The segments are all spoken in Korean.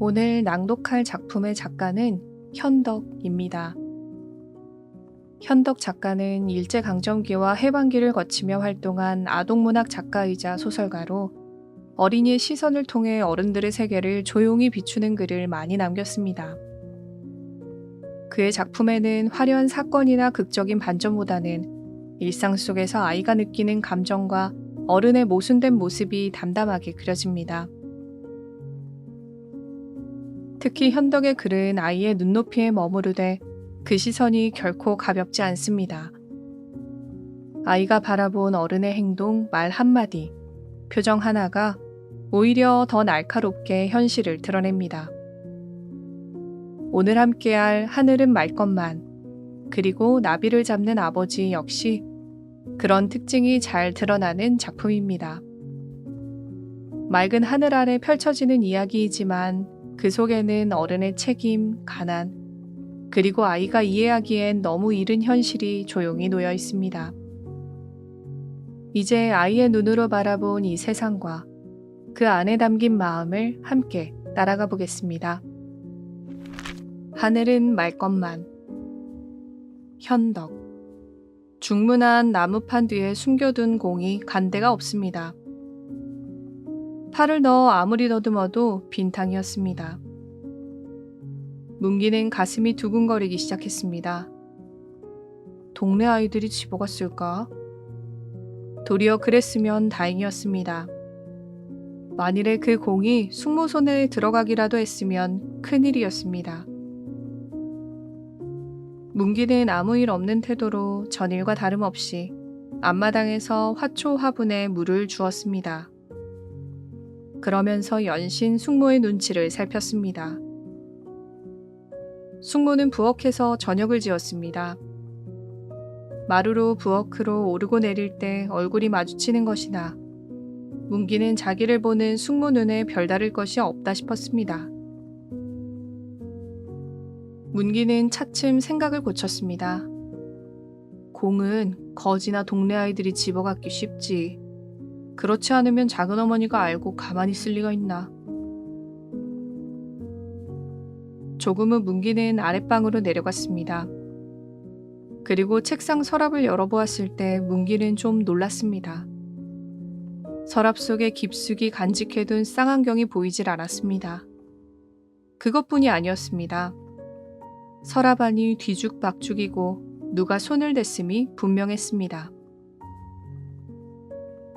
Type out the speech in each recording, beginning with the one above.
오늘 낭독할 작품의 작가는 현덕입니다. 현덕 작가는 일제강점기와 해방기를 거치며 활동한 아동문학 작가이자 소설가로 어린이의 시선을 통해 어른들의 세계를 조용히 비추는 글을 많이 남겼습니다. 그의 작품에는 화려한 사건이나 극적인 반전보다는 일상 속에서 아이가 느끼는 감정과 어른의 모순된 모습이 담담하게 그려집니다. 특히 현덕의 글은 아이의 눈높이에 머무르되 그 시선이 결코 가볍지 않습니다. 아이가 바라본 어른의 행동, 말 한마디, 표정 하나가 오히려 더 날카롭게 현실을 드러냅니다. 오늘 함께할 하늘은 맑건만, 그리고 나비를 잡는 아버지 역시 그런 특징이 잘 드러나는 작품입니다. 맑은 하늘 아래 펼쳐지는 이야기이지만 그 속에는 어른의 책임, 가난, 그리고 아이가 이해하기엔 너무 이른 현실이 조용히 놓여 있습니다. 이제 아이의 눈으로 바라본 이 세상과 그 안에 담긴 마음을 함께 따라가 보겠습니다. 하늘은 맑건만. 현덕. 중문한 나무판 뒤에 숨겨둔 공이 간데가 없습니다. 팔을 넣어 아무리 더듬어도 빈탕이었습니다. 문기는 가슴이 두근거리기 시작했습니다. 동네 아이들이 집어갔을까? 도리어 그랬으면 다행이었습니다. 만일에 그 공이 숙모 손에 들어가기라도 했으면 큰일이었습니다. 문기는 아무 일 없는 태도로 전일과 다름없이 앞마당에서 화초 화분에 물을 주었습니다. 그러면서 연신 숙모의 눈치를 살폈습니다. 숙모는 부엌에서 저녁을 지었습니다. 마루로 부엌으로 오르고 내릴 때 얼굴이 마주치는 것이나 문기는 자기를 보는 숙모 눈에 별다를 것이 없다 싶었습니다. 문기는 차츰 생각을 고쳤습니다. 공은 거지나 동네 아이들이 집어갔기 쉽지. 그렇지 않으면 작은 어머니가 알고 가만히 있을 리가 있나. 조금 후 문기는 아랫방으로 내려갔습니다. 그리고 책상 서랍을 열어보았을 때 문기는 좀 놀랐습니다. 서랍 속에 깊숙이 간직해둔 쌍안경이 보이질 않았습니다. 그것뿐이 아니었습니다. 서랍 안이 뒤죽박죽이고 누가 손을 댔음이 분명했습니다.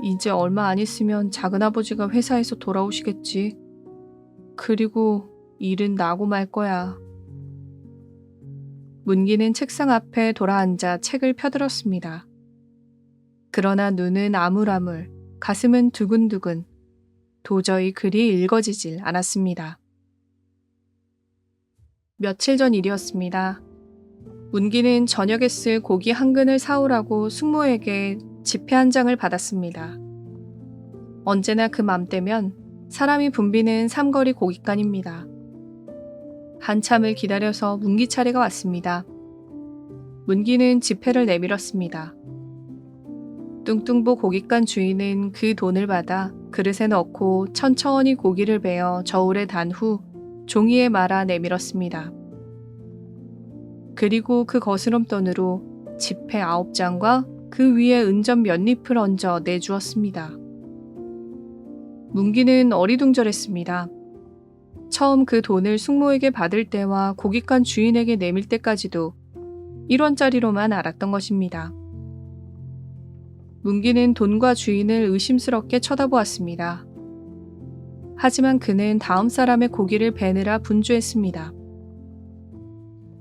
이제 얼마 안 있으면 작은아버지가 회사에서 돌아오시겠지. 그리고 일은 나고 말 거야. 문기는 책상 앞에 돌아앉아 책을 펴들었습니다. 그러나 눈은 아물아물, 가슴은 두근두근, 도저히 글이 읽어지질 않았습니다. 며칠 전 일이었습니다. 문기는 저녁에 쓸 고기 한 근을 사오라고 숙모에게 지폐 한 장을 받았습니다. 언제나 그 맘때면 사람이 붐비는 삼거리 고깃간입니다. 한참을 기다려서 문기 차례가 왔습니다. 문기는 지폐를 내밀었습니다. 뚱뚱보 고깃간 주인은 그 돈을 받아 그릇에 넣고 천천히 고기를 베어 저울에 단 후 종이에 말아 내밀었습니다. 그리고 그 거스름 돈으로 지폐 9장과 그 위에 은전 몇 잎을 얹어 내주었습니다. 문기는 어리둥절했습니다. 처음 그 돈을 숙모에게 받을 때와 고깃간 주인에게 내밀 때까지도 1원짜리로만 알았던 것입니다. 문기는 돈과 주인을 의심스럽게 쳐다보았습니다. 하지만 그는 다음 사람의 고기를 베느라 분주했습니다.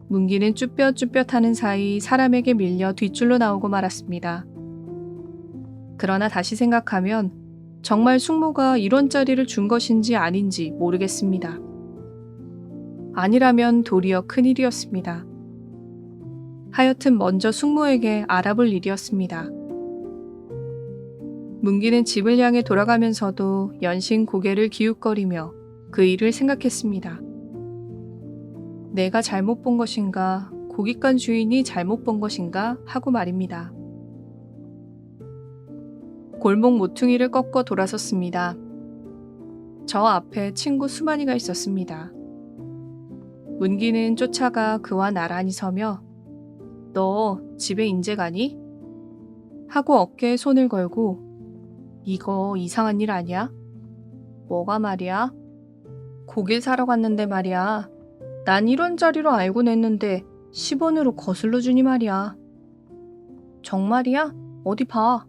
문기는 쭈뼛쭈뼛하는 사이 사람에게 밀려 뒷줄로 나오고 말았습니다. 그러나 다시 생각하면 정말 숙모가 1원짜리를 준 것인지 아닌지 모르겠습니다. 아니라면 도리어 큰일이었습니다. 하여튼 먼저 숙모에게 알아볼 일이었습니다. 문기는 집을 향해 돌아가면서도 연신 고개를 기웃거리며 그 일을 생각했습니다. 내가 잘못 본 것인가, 고깃간 주인이 잘못 본 것인가 하고 말입니다. 골목 모퉁이를 꺾어 돌아섰습니다. 저 앞에 친구 수만이가 있었습니다. 문기는 쫓아가 그와 나란히 서며 너 집에 인제 가니? 하고 어깨에 손을 걸고 이거 이상한 일 아니야? 뭐가 말이야? 고길 사러 갔는데 말이야. 난 1원짜리로 알고 냈는데 10원으로 거슬러 주니 말이야. 정말이야? 어디 봐.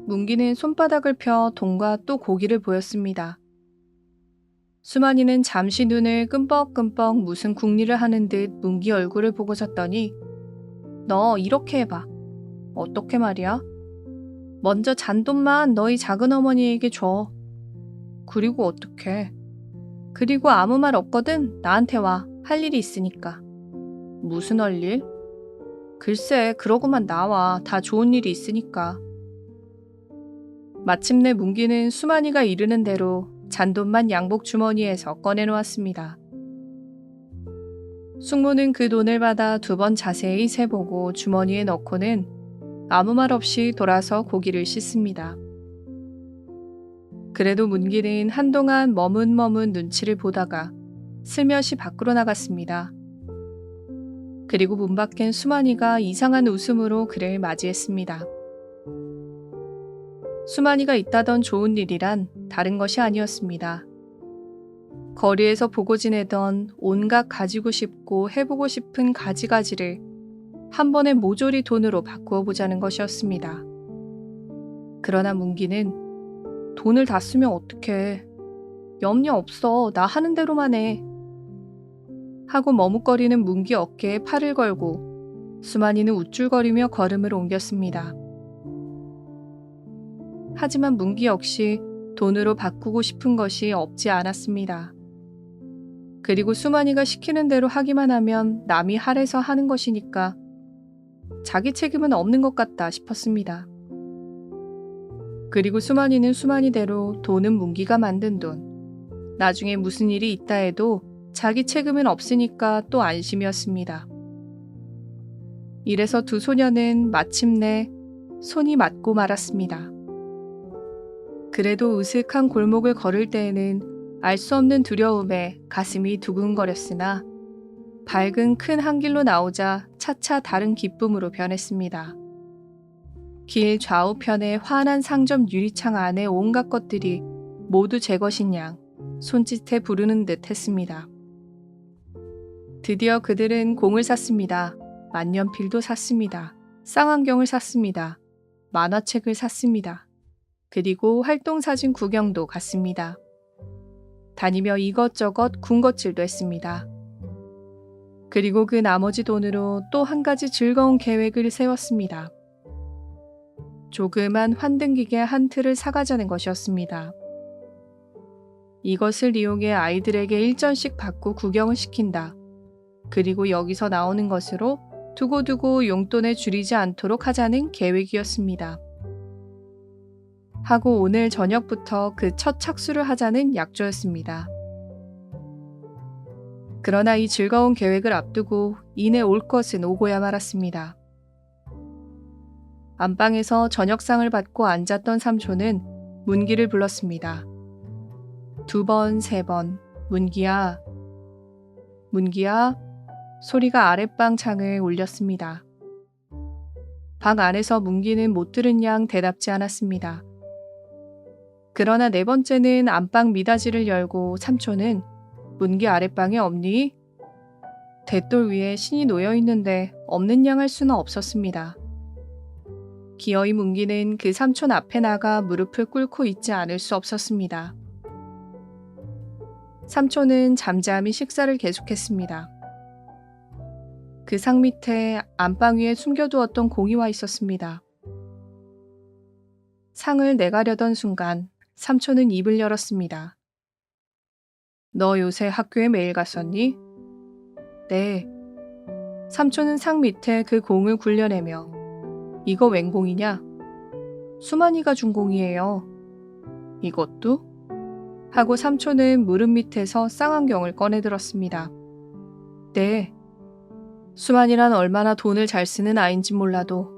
문기는 손바닥을 펴 돈과 또 고기를 보였습니다. 수만이는 잠시 눈을 끔뻑끔뻑 무슨 궁리를 하는 듯 문기 얼굴을 보고 섰더니 너 이렇게 해봐. 어떻게 말이야? 먼저 잔돈만 너희 작은 어머니에게 줘. 그리고 어떡해. 그리고 아무 말 없거든 나한테 와. 할 일이 있으니까. 무슨 할 일? 글쎄 그러고만 나와. 다 좋은 일이 있으니까. 마침내 문기는 수만이가 이르는 대로 잔돈만 양복 주머니에서 꺼내놓았습니다. 숙모는 그 돈을 받아 2번 자세히 세보고 주머니에 넣고는 아무 말 없이 돌아서 고기를 씻습니다. 그래도 문기는 한동안 머문머문 눈치를 보다가 슬며시 밖으로 나갔습니다. 그리고 문 밖엔 수만이가 이상한 웃음으로 그를 맞이했습니다. 수만이가 있다던 좋은 일이란 다른 것이 아니었습니다. 거리에서 보고 지내던 온갖 가지고 싶고 해보고 싶은 가지가지를 한 번에 모조리 돈으로 바꾸어 보자는 것이었습니다. 그러나 문기는 돈을 다 쓰면 어떡해. 염려 없어. 나 하는 대로만 해. 하고 머뭇거리는 문기 어깨에 팔을 걸고 수만이는 우쭐거리며 걸음을 옮겼습니다. 하지만 문기 역시 돈으로 바꾸고 싶은 것이 없지 않았습니다. 그리고 수만이가 시키는 대로 하기만 하면 남이 할애서 하는 것이니까 자기 책임은 없는 것 같다 싶었습니다. 그리고 수만이는 수만이대로 돈은 문기가 만든 돈. 나중에 무슨 일이 있다 해도 자기 책임은 없으니까 또 안심이었습니다. 이래서 두 소녀는 마침내 손이 맞고 말았습니다. 그래도 으슥한 골목을 걸을 때에는 알 수 없는 두려움에 가슴이 두근거렸으나 밝은 큰 한길로 나오자 차차 다른 기쁨으로 변했습니다. 길 좌우편에 환한 상점 유리창 안에 온갖 것들이 모두 제 것인 양 손짓해 부르는 듯 했습니다. 드디어 그들은 공을 샀습니다. 만년필도 샀습니다. 쌍안경을 샀습니다. 만화책을 샀습니다. 그리고 활동사진 구경도 갔습니다. 다니며 이것저것 군것질도 했습니다. 그리고 그 나머지 돈으로 또 한 가지 즐거운 계획을 세웠습니다. 조그만 환등기계 한 틀을 사가자는 것이었습니다. 이것을 이용해 아이들에게 일전씩 받고 구경을 시킨다. 그리고 여기서 나오는 것으로 두고두고 용돈에 줄이지 않도록 하자는 계획이었습니다. 하고 오늘 저녁부터 그 첫 착수를 하자는 약조였습니다. 그러나 이 즐거운 계획을 앞두고 이내 올 것은 오고야 말았습니다. 안방에서 저녁상을 받고 앉았던 삼촌은 문기를 불렀습니다. 2번, 3번, 문기야. 문기야. 소리가 아랫방 창을 울렸습니다. 방 안에서 문기는 못 들은 양 대답지 않았습니다. 그러나 4번째는 안방 미닫이를 열고 삼촌은 문기 아랫방에 없니? 대돌 위에 신이 놓여 있는데 없는 양 할 수는 없었습니다. 기어이 문기는 그 삼촌 앞에 나가 무릎을 꿇고 있지 않을 수 없었습니다. 삼촌은 잠잠히 식사를 계속했습니다. 그 상 밑에 안방 위에 숨겨두었던 공이 와 있었습니다. 상을 내가려던 순간 삼촌은 입을 열었습니다. 너 요새 학교에 매일 갔었니? 네. 삼촌은 상 밑에 그 공을 굴려내며 이거 웬 공이냐? 수만이가 준 공이에요. 이것도? 하고 삼촌은 무릎 밑에서 쌍안경을 꺼내들었습니다. 네. 수만이란 얼마나 돈을 잘 쓰는 아인지 몰라도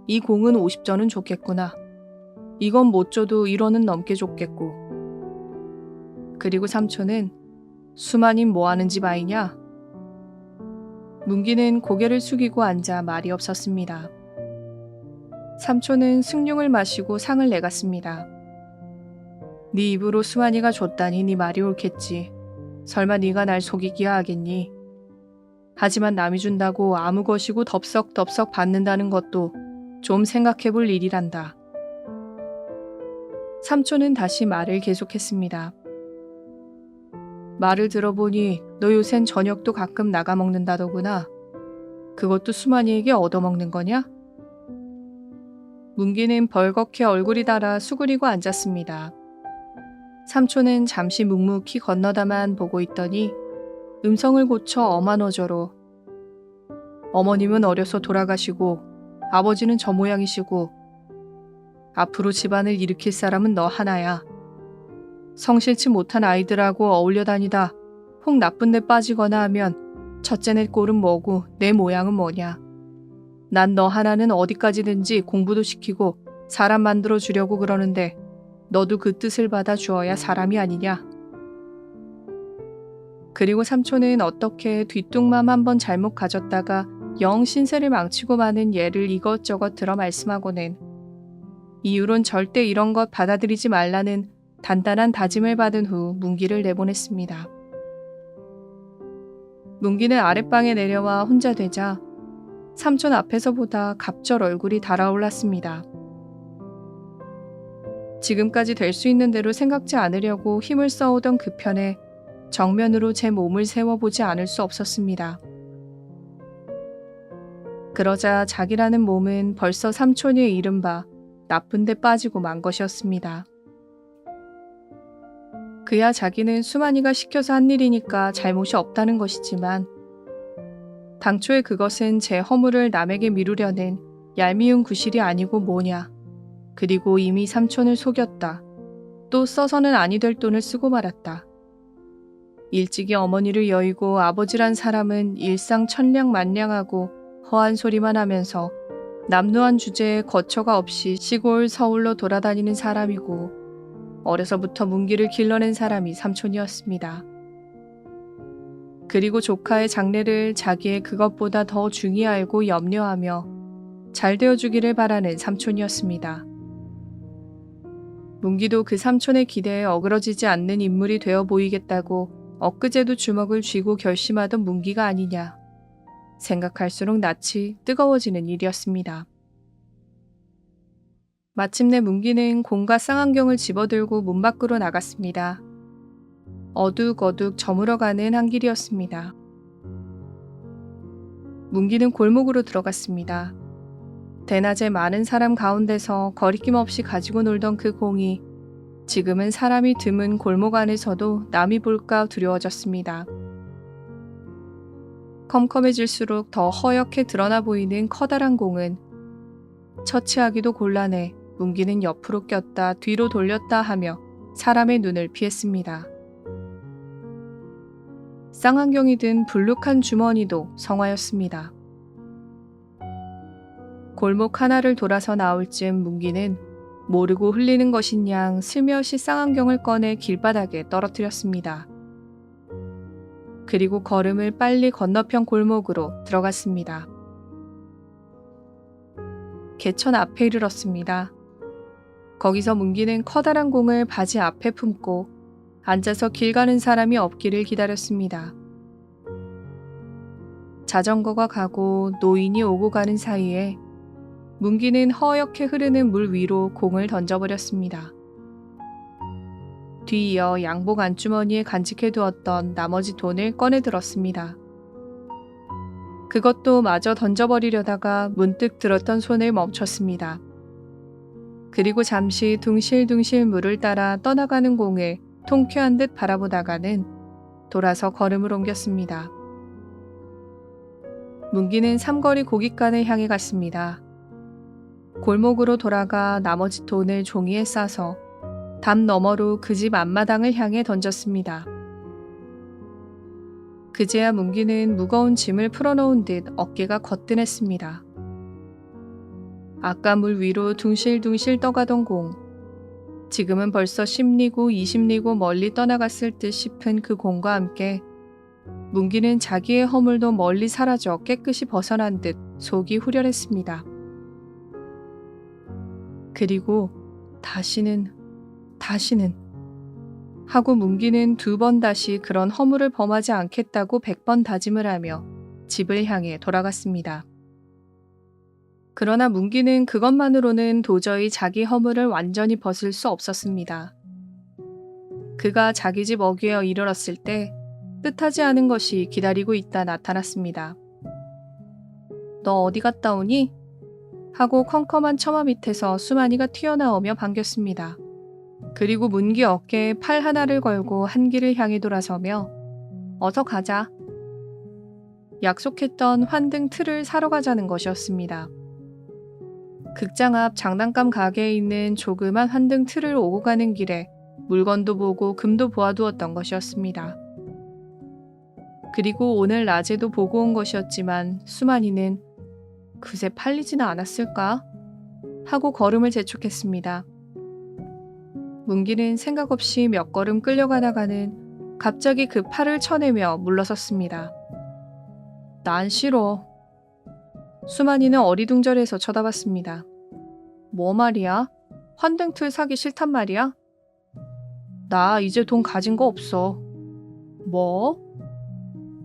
이 공은 50전은 좋겠구나. 이건 못 줘도 1원은 넘게 줬겠고. 그리고 삼촌은 수만인 뭐하는 집 아이냐? 문기는 고개를 숙이고 앉아 말이 없었습니다. 삼촌은 숭늉을 마시고 상을 내갔습니다. 네 입으로 수만이가 줬다니 네 말이 옳겠지. 설마 네가 날 속이기야 하겠니? 하지만 남이 준다고 아무 것이고 덥석덥석 받는다는 것도 좀 생각해볼 일이란다. 삼촌은 다시 말을 계속했습니다. 말을 들어보니 너 요샌 저녁도 가끔 나가 먹는다더구나. 그것도 수만이에게 얻어먹는 거냐? 문기는 벌겋게 얼굴이 달아 수그리고 앉았습니다. 삼촌은 잠시 묵묵히 건너다만 보고 있더니 음성을 고쳐 어만어저로 어머님은 어려서 돌아가시고 아버지는 저 모양이시고 앞으로 집안을 일으킬 사람은 너 하나야. 성실치 못한 아이들하고 어울려 다니다 혹 나쁜 데 빠지거나 하면 첫째네 꼴은 뭐고 내 모양은 뭐냐. 난 너 하나는 어디까지든지 공부도 시키고 사람 만들어 주려고 그러는데 너도 그 뜻을 받아 주어야 사람이 아니냐. 그리고 삼촌은 어떻게 뒷뚱맘 한번 잘못 가졌다가 영 신세를 망치고 마는 예를 이것저것 들어 말씀하고는 이후론 절대 이런 것 받아들이지 말라는 단단한 다짐을 받은 후 문기를 내보냈습니다. 문기는 아랫방에 내려와 혼자 되자 삼촌 앞에서보다 갑절 얼굴이 달아올랐습니다. 지금까지 될 수 있는 대로 생각지 않으려고 힘을 써오던 그 편에 정면으로 제 몸을 세워보지 않을 수 없었습니다. 그러자 자기라는 몸은 벌써 삼촌이 이른바 나쁜 데 빠지고 만 것이었습니다. 그야 자기는 수만이가 시켜서 한 일이니까 잘못이 없다는 것이지만 당초에 그것은 제 허물을 남에게 미루려는 얄미운 구실이 아니고 뭐냐. 그리고 이미 삼촌을 속였다. 또 써서는 아니 될 돈을 쓰고 말았다. 일찍이 어머니를 여의고 아버지란 사람은 일상 천량만량하고 허한 소리만 하면서 남루한 주제에 거처가 없이 시골 서울로 돌아다니는 사람이고 어려서부터 문기를 길러낸 사람이 삼촌이었습니다. 그리고 조카의 장래를 자기의 그것보다 더 중히 알고 염려하며 잘 되어주기를 바라는 삼촌이었습니다. 문기도 그 삼촌의 기대에 어그러지지 않는 인물이 되어 보이겠다고 엊그제도 주먹을 쥐고 결심하던 문기가 아니냐. 생각할수록 낯이 뜨거워지는 일이었습니다. 마침내 문기는 공과 쌍안경을 집어들고 문 밖으로 나갔습니다. 어둑어둑 저물어가는 한 길이었습니다. 문기는 골목으로 들어갔습니다. 대낮에 많은 사람 가운데서 거리낌 없이 가지고 놀던 그 공이 지금은 사람이 드문 골목 안에서도 남이 볼까 두려워졌습니다. 컴컴해질수록 더 허옇게 드러나 보이는 커다란 공은 처치하기도 곤란해 문기는 옆으로 꼈다 뒤로 돌렸다 하며 사람의 눈을 피했습니다. 쌍안경이 든 불룩한 주머니도 성화였습니다. 골목 하나를 돌아서 나올 즈음 문기는 모르고 흘리는 것인 양 슬며시 쌍안경을 꺼내 길바닥에 떨어뜨렸습니다. 그리고 걸음을 빨리 건너편 골목으로 들어갔습니다. 개천 앞에 이르렀습니다. 거기서 문기는 커다란 공을 바지 앞에 품고 앉아서 길 가는 사람이 없기를 기다렸습니다. 자전거가 가고 노인이 오고 가는 사이에 문기는 허옇게 흐르는 물 위로 공을 던져버렸습니다. 뒤이어 양복 안주머니에 간직해두었던 나머지 돈을 꺼내들었습니다. 그것도 마저 던져버리려다가 문득 들었던 손을 멈췄습니다. 그리고 잠시 둥실둥실 물을 따라 떠나가는 공을 통쾌한 듯 바라보다가는 돌아서 걸음을 옮겼습니다. 문기는 삼거리 고깃간을 향해 갔습니다. 골목으로 돌아가 나머지 돈을 종이에 싸서 담 너머로 그 집 앞마당을 향해 던졌습니다. 그제야 문기는 무거운 짐을 풀어놓은 듯 어깨가 거뜬했습니다. 아까 물 위로 둥실둥실 떠가던 공, 지금은 벌써 10리고 20리고 멀리 떠나갔을 듯 싶은 그 공과 함께 문기는 자기의 허물도 멀리 사라져 깨끗이 벗어난 듯 속이 후련했습니다. 그리고 다시는 하고 문기는 2번 다시 그런 허물을 범하지 않겠다고 100번 다짐을 하며 집을 향해 돌아갔습니다. 그러나 문기는 그것만으로는 도저히 자기 허물을 완전히 벗을 수 없었습니다. 그가 자기 집 어귀에 이르렀을 때 뜻하지 않은 것이 기다리고 있다 나타났습니다. 너 어디 갔다 오니? 하고 컴컴한 처마 밑에서 수만이가 튀어나오며 반겼습니다. 그리고 문기 어깨에 팔 하나를 걸고 한 길을 향해 돌아서며 어서 가자. 약속했던 환등 틀을 사러 가자는 것이었습니다. 극장 앞 장난감 가게에 있는 조그만 환등 틀을 오고 가는 길에 물건도 보고 금도 보아두었던 것이었습니다. 그리고 오늘 낮에도 보고 온 것이었지만 수만이는 그새 팔리지는 않았을까? 하고 걸음을 재촉했습니다. 문기는 생각 없이 몇 걸음 끌려가다가는 갑자기 그 팔을 쳐내며 물러섰습니다. 난 싫어. 수만이는 어리둥절해서 쳐다봤습니다. 뭐 말이야? 환등틀 사기 싫단 말이야? 나 이제 돈 가진 거 없어. 뭐?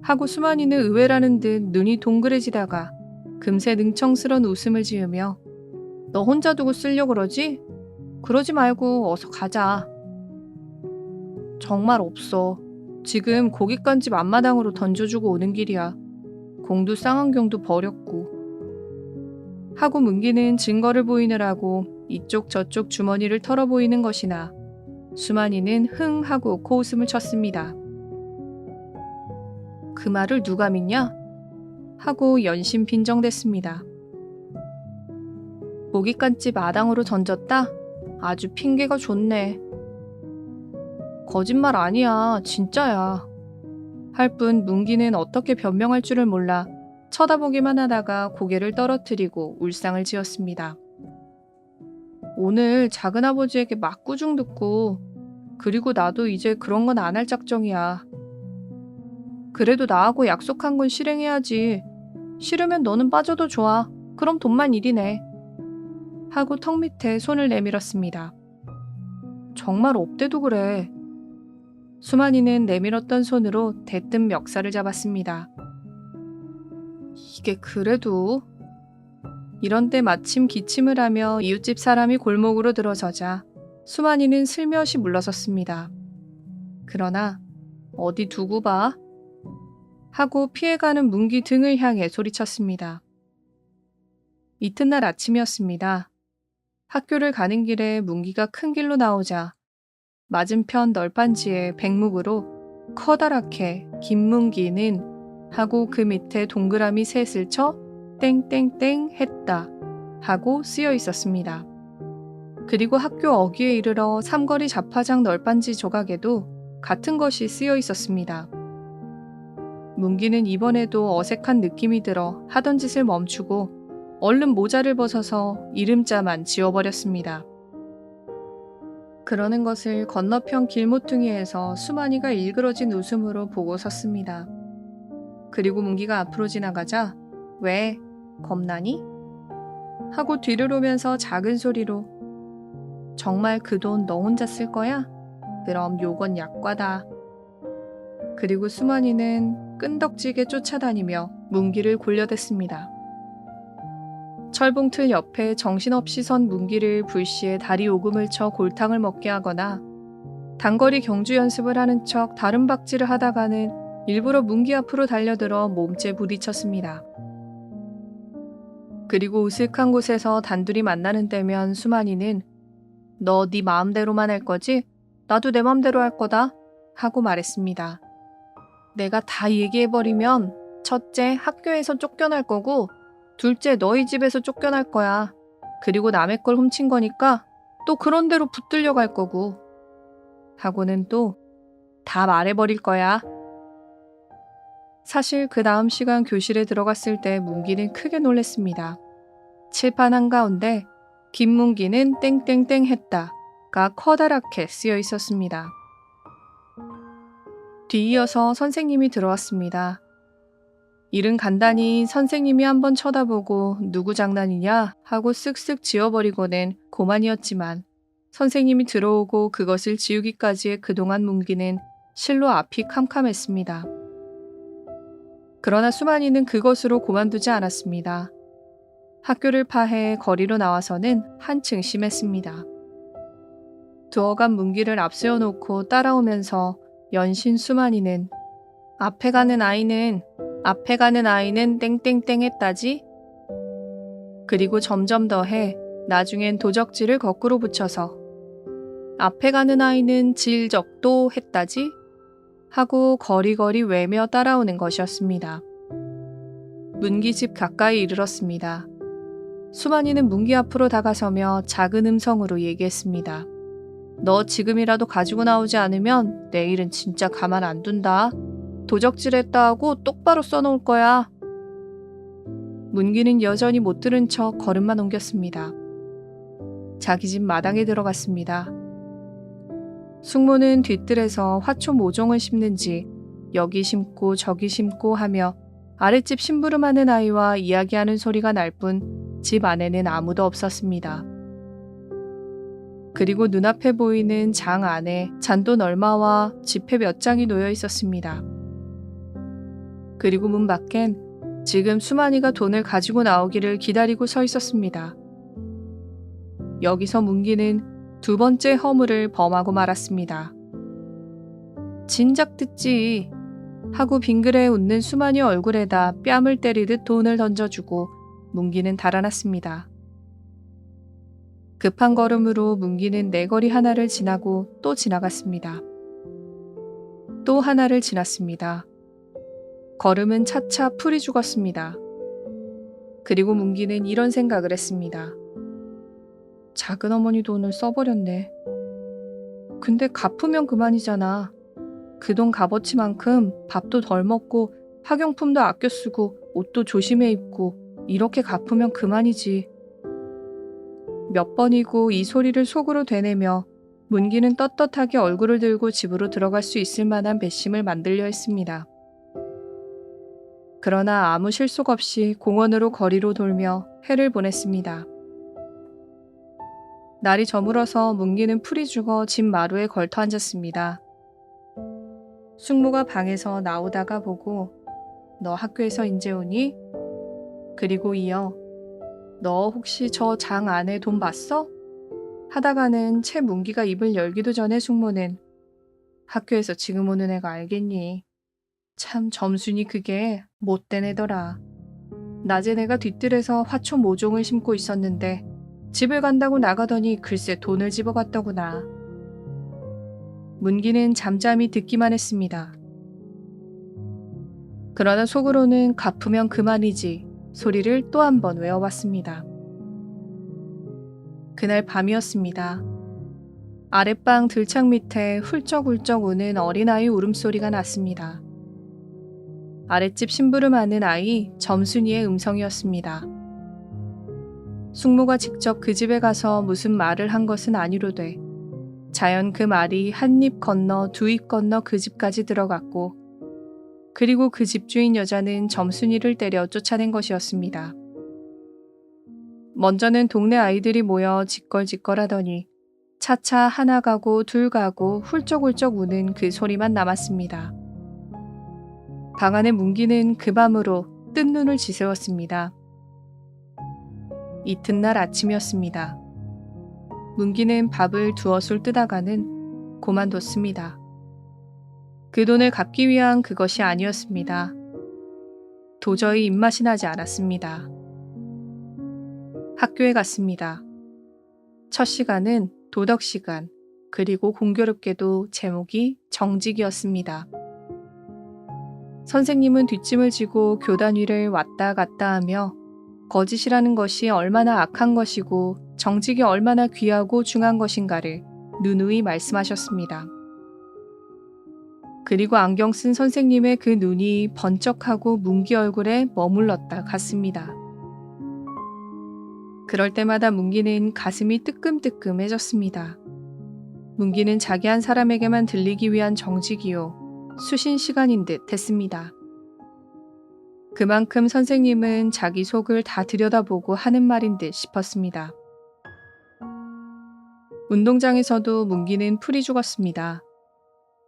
하고 수만이는 의외라는 듯 눈이 동그래지다가 금세 능청스런 웃음을 지으며 너 혼자 두고 쓰려고 그러지? 그러지 말고 어서 가자. 정말 없어. 지금 고깃간집 앞마당으로 던져주고 오는 길이야. 공도 쌍안경도 버렸고. 하고 문기는 증거를 보이느라고 이쪽 저쪽 주머니를 털어 보이는 것이나 수만이는 흥 하고 코웃음을 쳤습니다. 그 말을 누가 믿냐? 하고 연신 빈정댔습니다. 고깃간집 마당으로 던졌다? 아주 핑계가 좋네. 거짓말 아니야. 진짜야. 할 뿐 문기는 어떻게 변명할 줄을 몰라 쳐다보기만 하다가 고개를 떨어뜨리고 울상을 지었습니다. 오늘 작은아버지에게 막구중 듣고 그리고 나도 이제 그런 건 안 할 작정이야. 그래도 나하고 약속한 건 실행해야지. 싫으면 너는 빠져도 좋아. 그럼 돈만 일이네. 하고 턱 밑에 손을 내밀었습니다. 정말 업돼도 그래. 수만이는 내밀었던 손으로 대뜸 멱살을 잡았습니다. 이게 그래도... 이런 때 마침 기침을 하며 이웃집 사람이 골목으로 들어서자 수만이는 슬며시 물러섰습니다. 그러나 어디 두고 봐? 하고 피해가는 문기 등을 향해 소리쳤습니다. 이튿날 아침이었습니다. 학교를 가는 길에 문기가 큰 길로 나오자 맞은편 널빤지에 백묵으로 커다랗게 김문기는 하고 그 밑에 동그라미 셋을 쳐 땡땡땡 했다 하고 쓰여 있었습니다. 그리고 학교 어귀에 이르러 삼거리 자파장 널빤지 조각에도 같은 것이 쓰여 있었습니다. 문기는 이번에도 어색한 느낌이 들어 하던 짓을 멈추고 얼른 모자를 벗어서 이름자만 지워버렸습니다. 그러는 것을 건너편 길모퉁이에서 수만이가 일그러진 웃음으로 보고 섰습니다. 그리고 문기가 앞으로 지나가자 왜? 겁나니? 하고 뒤를 오면서 작은 소리로 정말 그 돈 너 혼자 쓸 거야? 그럼 요건 약과다. 그리고 수만이는 끈덕지게 쫓아다니며 문기를 골려댔습니다. 철봉틀 옆에 정신없이 선 문기를 불시에 다리 오금을 쳐 골탕을 먹게 하거나 단거리 경주 연습을 하는 척 다른 박질을 하다가는 일부러 문기 앞으로 달려들어 몸째 부딪혔습니다. 그리고 으슥한 곳에서 단둘이 만나는 때면 수만이는 너 네 마음대로만 할 거지? 나도 내 맘대로 할 거다 하고 말했습니다. 내가 다 얘기해버리면 첫째 학교에서 쫓겨날 거고 둘째 너희 집에서 쫓겨날 거야. 그리고 남의 걸 훔친 거니까 또 그런 대로 붙들려 갈 거고 하고는 또 다 말해버릴 거야. 사실 그 다음 시간 교실에 들어갔을 때 문기는 크게 놀랐습니다. 칠판 한가운데 김문기는 땡땡땡 했다 가 커다랗게 쓰여 있었습니다. 뒤이어서 선생님이 들어왔습니다. 일은 간단히 선생님이 한번 쳐다보고 누구 장난이냐 하고 쓱쓱 지워버리고는 고만이었지만 선생님이 들어오고 그것을 지우기까지의 그동안 문기는 실로 앞이 캄캄했습니다. 그러나 수만이는 그것으로 고만두지 않았습니다. 학교를 파해 거리로 나와서는 한층 심했습니다. 두어간 문기를 앞세워 놓고 따라오면서 연신 수만이는 앞에 가는 아이는 땡땡땡 했다지? 그리고 점점 더해 나중엔 도적질을 거꾸로 붙여서 앞에 가는 아이는 질적도 했다지? 하고 거리거리 외며 따라오는 것이었습니다. 문기집 가까이 이르렀습니다. 수만이는 문기 앞으로 다가서며 작은 음성으로 얘기했습니다. 너 지금이라도 가지고 나오지 않으면 내일은 진짜 가만 안 둔다. 도적질했다 하고 똑바로 써놓을 거야. 문기는 여전히 못 들은 척 걸음만 옮겼습니다. 자기 집 마당에 들어갔습니다. 숙모는 뒤뜰에서 화초 모종을 심는지 여기 심고 저기 심고 하며 아랫집 심부름하는 아이와 이야기하는 소리가 날 뿐 집 안에는 아무도 없었습니다. 그리고 눈앞에 보이는 장 안에 잔돈 얼마와 지폐 몇 장이 놓여 있었습니다. 그리고 문 밖엔 지금 수만이가 돈을 가지고 나오기를 기다리고 서 있었습니다. 여기서 문기는 두 번째 허물을 범하고 말았습니다. 진작 듣지 하고 빙그레 웃는 수만이 얼굴에다 뺨을 때리듯 돈을 던져주고 문기는 달아났습니다. 급한 걸음으로 문기는 내거리 하나를 지나고 또 지나갔습니다. 또 하나를 지났습니다. 걸음은 차차 풀이 죽었습니다. 그리고 문기는 이런 생각을 했습니다. 작은 어머니 돈을 써버렸네. 근데 갚으면 그만이잖아. 그 돈 값어치만큼 밥도 덜 먹고 학용품도 아껴 쓰고 옷도 조심해 입고 이렇게 갚으면 그만이지. 몇 번이고 이 소리를 속으로 되뇌며 문기는 떳떳하게 얼굴을 들고 집으로 들어갈 수 있을 만한 배심을 만들려 했습니다. 그러나 아무 실속 없이 공원으로 거리로 돌며 해를 보냈습니다. 날이 저물어서 문기는 풀이 죽어 집 마루에 걸터 앉았습니다. 숙모가 방에서 나오다가 보고 너 학교에서 인제 오니? 그리고 이어 너 혹시 저 장 안에 돈 봤어? 하다가는 채 문기가 입을 열기도 전에 숙모는 학교에서 지금 오는 애가 알겠니? 참 점순이 그게 못된 애더라. 낮에 내가 뒤뜰에서 화초 모종을 심고 있었는데 집을 간다고 나가더니 글쎄 돈을 집어갔더구나. 문기는 잠잠히 듣기만 했습니다. 그러나 속으로는 갚으면 그만이지 소리를 또 한 번 외워봤습니다. 그날 밤이었습니다. 아랫방 들창 밑에 훌쩍훌쩍 우는 어린아이 울음소리가 났습니다. 아랫집 심부름하는 아이 점순이의 음성이었습니다. 숙모가 직접 그 집에 가서 무슨 말을 한 것은 아니로되 자연 그 말이 한 입 건너 두 입 건너 그 집까지 들어갔고 그리고 그 집주인 여자는 점순이를 때려 쫓아낸 것이었습니다. 먼저는 동네 아이들이 모여 지껄지껄하더니 차차 하나 가고 둘 가고 훌쩍훌쩍 우는 그 소리만 남았습니다. 방 안의 문기는 그 밤으로 뜬 눈을 지새웠습니다. 이튿날 아침이었습니다. 문기는 밥을 두어술 뜨다가는 고만뒀습니다. 그 돈을 갚기 위한 그것이 아니었습니다. 도저히 입맛이 나지 않았습니다. 학교에 갔습니다. 첫 시간은 도덕 시간, 그리고 공교롭게도 제목이 정직이었습니다. 선생님은 뒷짐을 지고 교단 위를 왔다 갔다 하며 거짓이라는 것이 얼마나 악한 것이고 정직이 얼마나 귀하고 중한 것인가를 누누이 말씀하셨습니다. 그리고 안경 쓴 선생님의 그 눈이 번쩍하고 문기 얼굴에 머물렀다 갔습니다. 그럴 때마다 문기는 가슴이 뜨끔뜨끔해졌습니다. 문기는 자기 한 사람에게만 들리기 위한 정직이요 수신 시간인 듯 했습니다. 그만큼 선생님은 자기 속을 다 들여다보고 하는 말인 듯 싶었습니다. 운동장에서도 문기는 풀이 죽었습니다.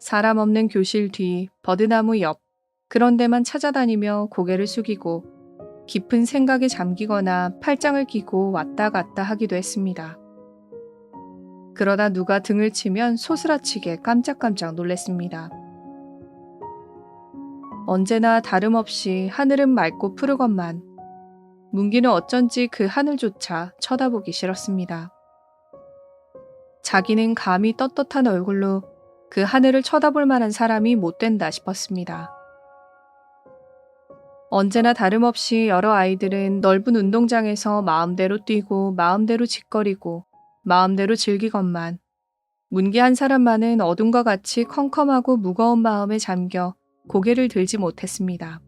사람 없는 교실 뒤, 버드나무 옆, 그런 데만 찾아다니며 고개를 숙이고 깊은 생각에 잠기거나 팔짱을 끼고 왔다 갔다 하기도 했습니다. 그러다 누가 등을 치면 소스라치게 깜짝깜짝 놀랐습니다. 언제나 다름없이 하늘은 맑고 푸르건만 문기는 어쩐지 그 하늘조차 쳐다보기 싫었습니다. 자기는 감히 떳떳한 얼굴로 그 하늘을 쳐다볼 만한 사람이 못 된다 싶었습니다. 언제나 다름없이 여러 아이들은 넓은 운동장에서 마음대로 뛰고 마음대로 짓거리고 마음대로 즐기건만 문기 한 사람만은 어둠과 같이 컴컴하고 무거운 마음에 잠겨 고개를 들지 못했습니다.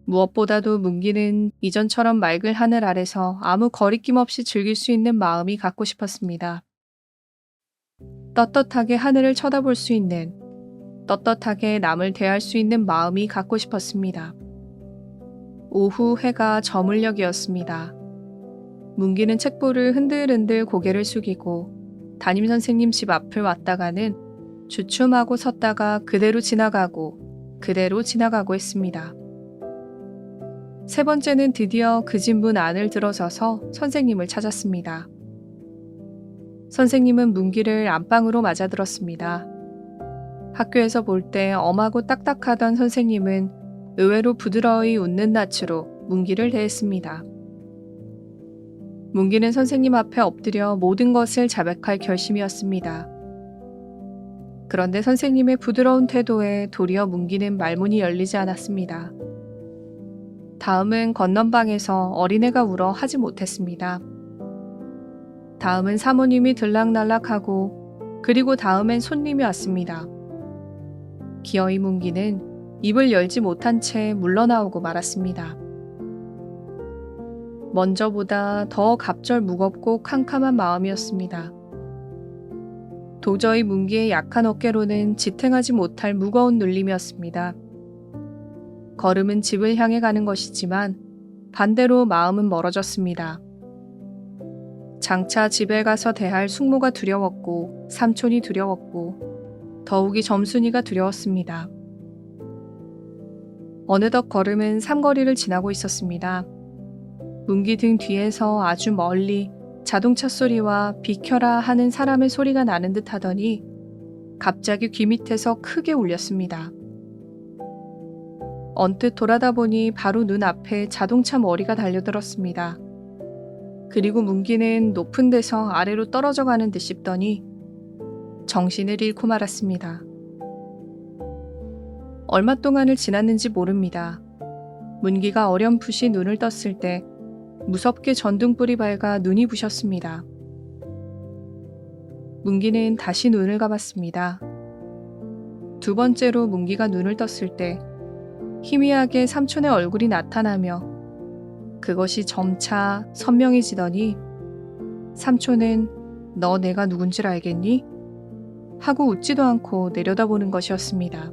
무엇보다도 문기는 이전처럼 맑은 하늘 아래서 아무 거리낌 없이 즐길 수 있는 마음이 갖고 싶었습니다. 떳떳하게 하늘을 쳐다볼 수 있는, 떳떳하게 남을 대할 수 있는 마음이 갖고 싶었습니다. 오후 해가 저물녘이었습니다. 문기는 책보를 흔들흔들 고개를 숙이고 담임선생님 집 앞을 왔다가는 주춤하고 섰다가 그대로 지나가고 했습니다. 세 번째는 드디어 그 집 문 안을 들어서서 선생님을 찾았습니다. 선생님은 문기를 안방으로 맞아들었습니다. 학교에서 볼 때 엄하고 딱딱하던 선생님은 의외로 부드러이 웃는 낯으로 문기를 대했습니다. 문기는 선생님 앞에 엎드려 모든 것을 자백할 결심이었습니다. 그런데 선생님의 부드러운 태도에 도리어 문기는 말문이 열리지 않았습니다. 다음은 건넌방에서 어린애가 울어 하지 못했습니다. 다음은 사모님이 들락날락하고 그리고 다음엔 손님이 왔습니다. 기어이 문기는 입을 열지 못한 채 물러나오고 말았습니다. 먼저보다 더 갑절 무겁고 캄캄한 마음이었습니다. 도저히 문기의 약한 어깨로는 지탱하지 못할 무거운 눌림이었습니다. 걸음은 집을 향해 가는 것이지만 반대로 마음은 멀어졌습니다. 장차 집에 가서 대할 숙모가 두려웠고 삼촌이 두려웠고 더욱이 점순이가 두려웠습니다. 어느덧 걸음은 삼거리를 지나고 있었습니다. 문기 등 뒤에서 아주 멀리 자동차 소리와 비켜라 하는 사람의 소리가 나는 듯 하더니 갑자기 귀 밑에서 크게 울렸습니다. 언뜻 돌아다 보니 바로 눈앞에 자동차 머리가 달려들었습니다. 그리고 문기는 높은 데서 아래로 떨어져 가는 듯 싶더니 정신을 잃고 말았습니다. 얼마 동안을 지났는지 모릅니다. 문기가 어렴풋이 눈을 떴을 때 무섭게 전등불이 밝아 눈이 부셨습니다. 문기는 다시 눈을 감았습니다. 두 번째로 문기가 눈을 떴을 때 희미하게 삼촌의 얼굴이 나타나며 그것이 점차 선명해지더니 삼촌은 너 내가 누군지 알겠니? 하고 웃지도 않고 내려다보는 것이었습니다.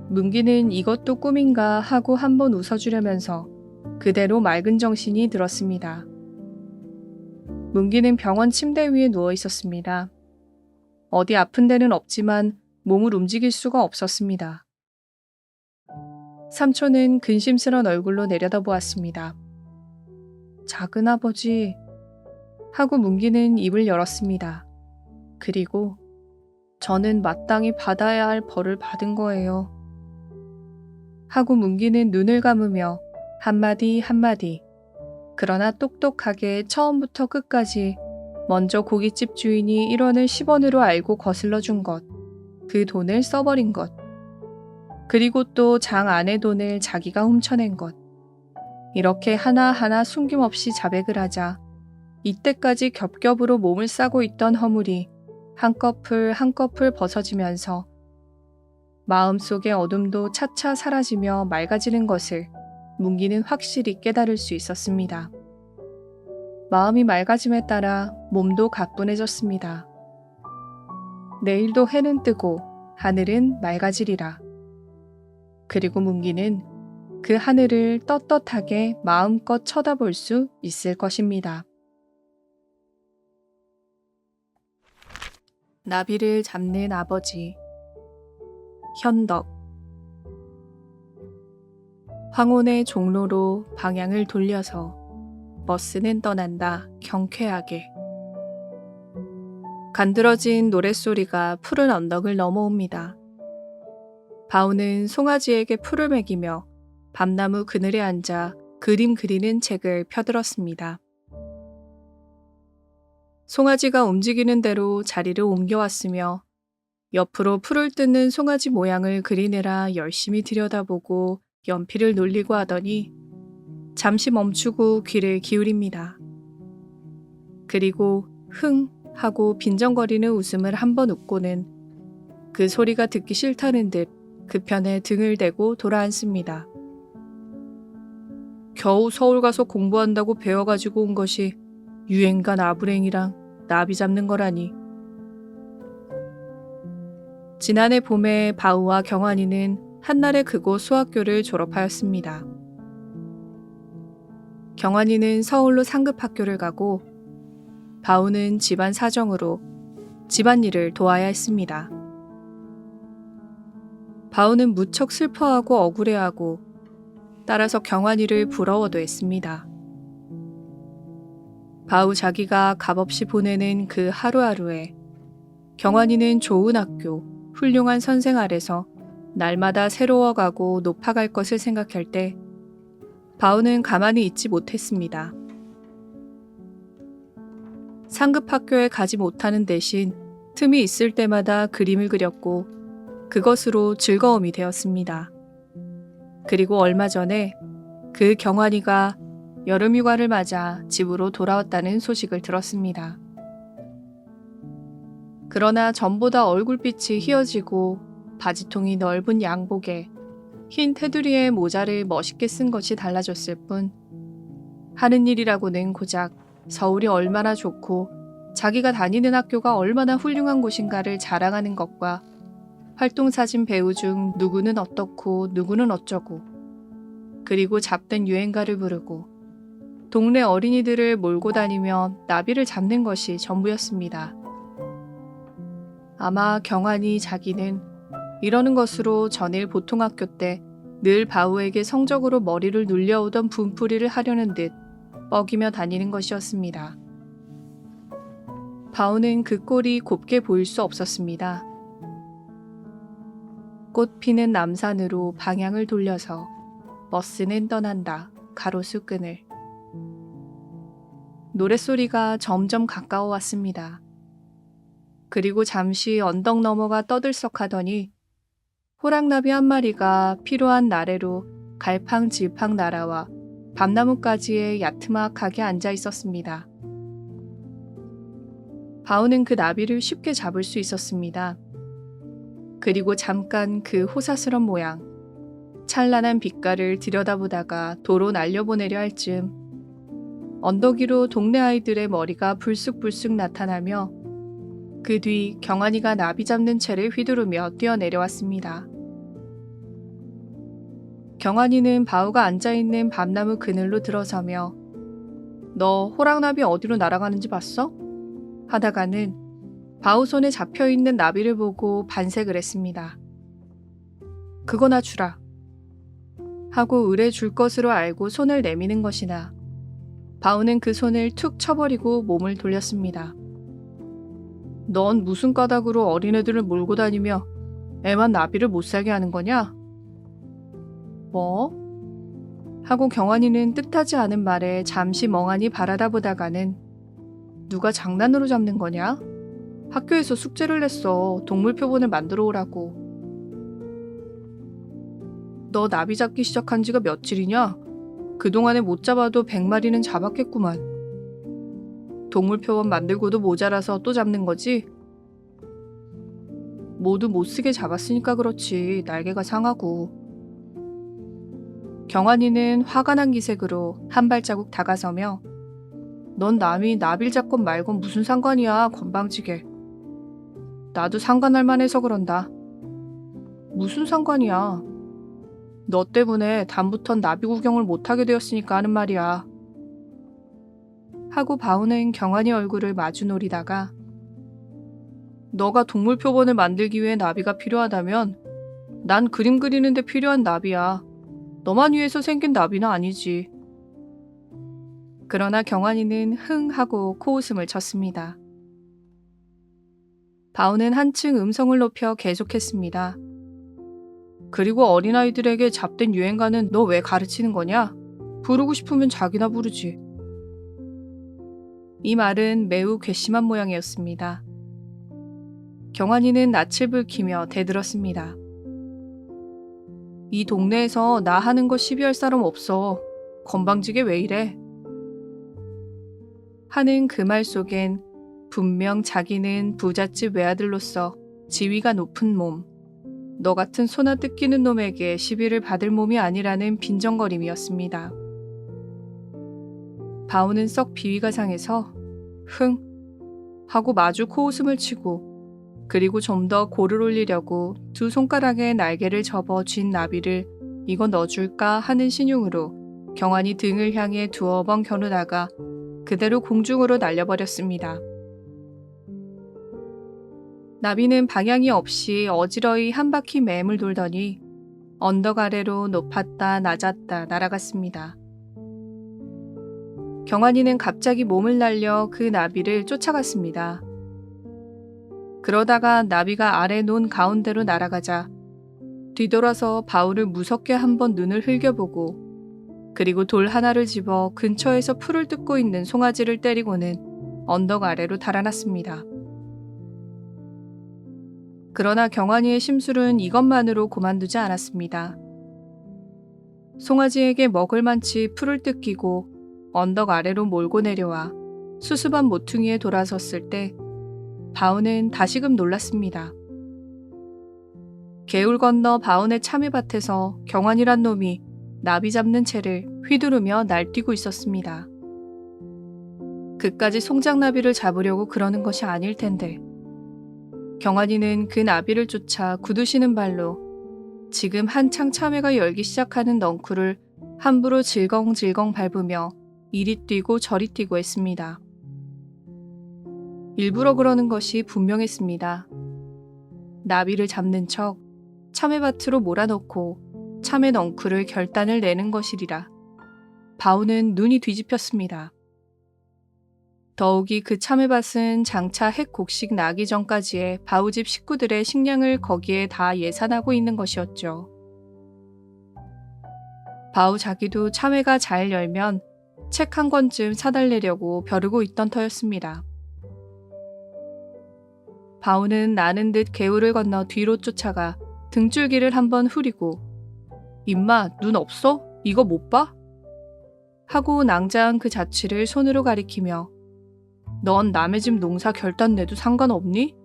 문기는 이것도 꿈인가 하고 한번 웃어주려면서 그대로 맑은 정신이 들었습니다. 문기는 병원 침대 위에 누워 있었습니다. 어디 아픈 데는 없지만 몸을 움직일 수가 없었습니다. 삼촌은 근심스런 얼굴로 내려다보았습니다. 작은아버지 하고 문기는 입을 열었습니다. 그리고 저는 마땅히 받아야 할 벌을 받은 거예요. 하고 문기는 눈을 감으며 한마디 한마디 그러나 똑똑하게 처음부터 끝까지 먼저 고깃집 주인이 1원을 10원으로 알고 거슬러 준 것, 그 돈을 써버린 것, 그리고 또 장 안의 돈을 자기가 훔쳐낸 것, 이렇게 하나하나 숨김없이 자백을 하자 이때까지 겹겹으로 몸을 싸고 있던 허물이 한꺼풀 한꺼풀 벗어지면서 마음속의 어둠도 차차 사라지며 맑아지는 것을 문기는 확실히 깨달을 수 있었습니다. 마음이 맑아짐에 따라 몸도 가뿐해졌습니다. 내일도 해는 뜨고 하늘은 맑아지리라. 그리고 문기는 그 하늘을 떳떳하게 마음껏 쳐다볼 수 있을 것입니다. 나비를 잡는 아버지. 현덕. 황혼의 종로로 방향을 돌려서 버스는 떠난다 경쾌하게. 간드러진 노랫소리가 푸른 언덕을 넘어옵니다. 바우는 송아지에게 풀을 먹이며 밤나무 그늘에 앉아 그림 그리는 책을 펴들었습니다. 송아지가 움직이는 대로 자리를 옮겨왔으며 옆으로 풀을 뜯는 송아지 모양을 그리느라 열심히 들여다보고 연필을 놀리고 하더니 잠시 멈추고 귀를 기울입니다. 그리고 흥 하고 빈정거리는 웃음을 한번 웃고는 그 소리가 듣기 싫다는 듯 그 편에 등을 대고 돌아앉습니다. 겨우 서울 가서 공부한다고 배워가지고 온 것이 유행가 나부랭이랑 나비 잡는 거라니. 지난해 봄에 바우와 경환이는 한날에 그곳 수학교를 졸업하였습니다. 경환이는 서울로 상급학교를 가고 바우는 집안 사정으로 집안일을 도와야 했습니다. 바우는 무척 슬퍼하고 억울해하고 따라서 경환이를 부러워도 했습니다. 바우 자기가 값없이 보내는 그 하루하루에 경환이는 좋은 학교, 훌륭한 선생 아래서 날마다 새로워가고 높아갈 것을 생각할 때 바우는 가만히 있지 못했습니다. 상급학교에 가지 못하는 대신 틈이 있을 때마다 그림을 그렸고 그것으로 즐거움이 되었습니다. 그리고 얼마 전에 그 경환이가 여름휴가를 맞아 집으로 돌아왔다는 소식을 들었습니다. 그러나 전보다 얼굴빛이 희어지고 바지통이 넓은 양복에 흰 테두리에 모자를 멋있게 쓴 것이 달라졌을 뿐 하는 일이라고는 고작 서울이 얼마나 좋고 자기가 다니는 학교가 얼마나 훌륭한 곳인가를 자랑하는 것과 활동사진 배우 중 누구는 어떻고 누구는 어쩌고 그리고 잡된 유행가를 부르고 동네 어린이들을 몰고 다니며 나비를 잡는 것이 전부였습니다. 아마 경환이 자기는 이러는 것으로 전일 보통학교 때 늘 바우에게 성적으로 머리를 눌려오던 분풀이를 하려는 듯 뻐기며 다니는 것이었습니다. 바우는 그 꼴이 곱게 보일 수 없었습니다. 꽃 피는 남산으로 방향을 돌려서 버스는 떠난다 가로수 끈을. 노랫소리가 점점 가까워 왔습니다. 그리고 잠시 언덕 너머가 떠들썩하더니 호랑나비 한 마리가 피로한 나래로 갈팡질팡 날아와 밤나무가지에 야트막하게 앉아 있었습니다. 바우는 그 나비를 쉽게 잡을 수 있었습니다. 그리고 잠깐 그 호사스런 모양, 찬란한 빛깔을 들여다보다가 도로 날려보내려 할 즈음 언덕 위로 동네 아이들의 머리가 불쑥불쑥 나타나며 그 뒤 경환이가 나비 잡는 채를 휘두르며 뛰어내려왔습니다. 경환이는 바우가 앉아있는 밤나무 그늘로 들어서며 너 호랑나비 어디로 날아가는지 봤어? 하다가는 바우 손에 잡혀있는 나비를 보고 반색을 했습니다. 그거나 주라. 하고 을에 줄 것으로 알고 손을 내미는 것이나 바우는 그 손을 툭 쳐버리고 몸을 돌렸습니다. 넌 무슨 까닭으로 어린애들을 몰고 다니며 애만 나비를 못 살게 하는 거냐? 뭐? 하고 경환이는 뜻하지 않은 말에 잠시 멍하니 바라다 보다가는 누가 장난으로 잡는 거냐? 학교에서 숙제를 냈어. 동물 표본을 만들어 오라고. 너 나비 잡기 시작한 지가 며칠이냐? 그동안에 못 잡아도 100마리는 잡았겠구만. 동물 표본 만들고도 모자라서 또 잡는 거지? 모두 못 쓰게 잡았으니까 그렇지. 날개가 상하고. 경환이는 화가 난 기색으로 한 발자국 다가서며 넌 남이 나빌 잡건 말건 무슨 상관이야, 건방지게. 나도 상관할 만해서 그런다. 무슨 상관이야. 너 때문에 다음부턴 나비 구경을 못하게 되었으니까 하는 말이야. 하고 바오는 경환이 얼굴을 마주 노리다가 너가 동물 표본을 만들기 위해 나비가 필요하다면 난 그림 그리는데 필요한 나비야. 너만 위해서 생긴 나비는 아니지. 그러나 경환이는 흥 하고 코웃음을 쳤습니다. 바오는 한층 음성을 높여 계속했습니다. 그리고 어린아이들에게 잡된 유행가는 너 왜 가르치는 거냐? 부르고 싶으면 자기나 부르지. 이 말은 매우 괘씸한 모양이었습니다. 경환이는 낯을 붉히며 대들었습니다. 이 동네에서 나 하는 거 시비할 사람 없어. 건방지게 왜 이래? 하는 그 말 속엔 분명 자기는 부잣집 외아들로서 지위가 높은 몸, 너 같은 소나 뜯기는 놈에게 시비를 받을 몸이 아니라는 빈정거림이었습니다. 바오는 썩 비위가 상해서 흥 하고 마주 코웃음을 치고 그리고 좀 더 고를 올리려고 두 손가락에 날개를 접어 쥔 나비를 이거 넣어줄까 하는 신용으로 경환이 등을 향해 두어 번 겨누다가 그대로 공중으로 날려버렸습니다. 나비는 방향이 없이 어지러이 한 바퀴 맴을 돌더니 언덕 아래로 높았다 낮았다 날아갔습니다. 경환이는 갑자기 몸을 날려 그 나비를 쫓아갔습니다. 그러다가 나비가 아래 논 가운데로 날아가자 뒤돌아서 바울을 무섭게 한번 눈을 흘겨보고 그리고 돌 하나를 집어 근처에서 풀을 뜯고 있는 송아지를 때리고는 언덕 아래로 달아났습니다. 그러나 경환이의 심술은 이것만으로 고만두지 않았습니다. 송아지에게 먹을 만치 풀을 뜯기고 언덕 아래로 몰고 내려와 수수한 모퉁이에 돌아섰을 때 바오는 다시금 놀랐습니다. 개울 건너 바온의 참외밭에서 경환이란 놈이 나비 잡는 채를 휘두르며 날뛰고 있었습니다. 그까지 송장나비를 잡으려고 그러는 것이 아닐 텐데 경환이는 그 나비를 쫓아 굳으시는 발로 지금 한창 참외가 열기 시작하는 넝쿨을 함부로 질겅질겅 밟으며 이리 뛰고 저리 뛰고 했습니다. 일부러 그러는 것이 분명했습니다. 나비를 잡는 척 참외밭으로 몰아넣고 참외 넝쿨을 결단을 내는 것이리라. 바오는 눈이 뒤집혔습니다. 더욱이 그 참외밭은 장차 핵 곡식 나기 전까지의 바오집 식구들의 식량을 거기에 다 예산하고 있는 것이었죠. 바오 자기도 참외가 잘 열면 책 한 권쯤 사달래려고 벼르고 있던 터였습니다. 바오는 나는 듯 개울을 건너 뒤로 쫓아가 등줄기를 한번 후리고 임마 눈 없어? 이거 못 봐? 하고 낭자한 그 자취를 손으로 가리키며 넌 남의 집 농사 결단 내도 상관없니?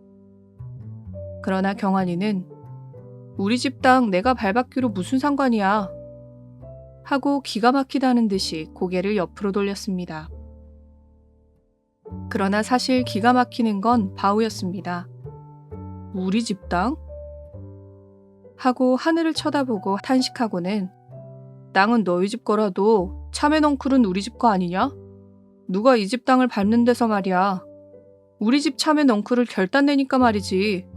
그러나 경환이는 우리 집 땅 내가 밟았기로 무슨 상관이야? 하고 기가 막히다는 듯이 고개를 옆으로 돌렸습니다. 그러나 사실 기가 막히는 건 바오였습니다. 우리 집 땅? 하고 하늘을 쳐다보고 탄식하고는 땅은 너희 집 거라도 참외 넝쿨은 우리 집 거 아니냐? 누가 이 집 땅을 밟는 데서 말이야. 우리 집 참외 넝쿨을 결단 내니까 말이지.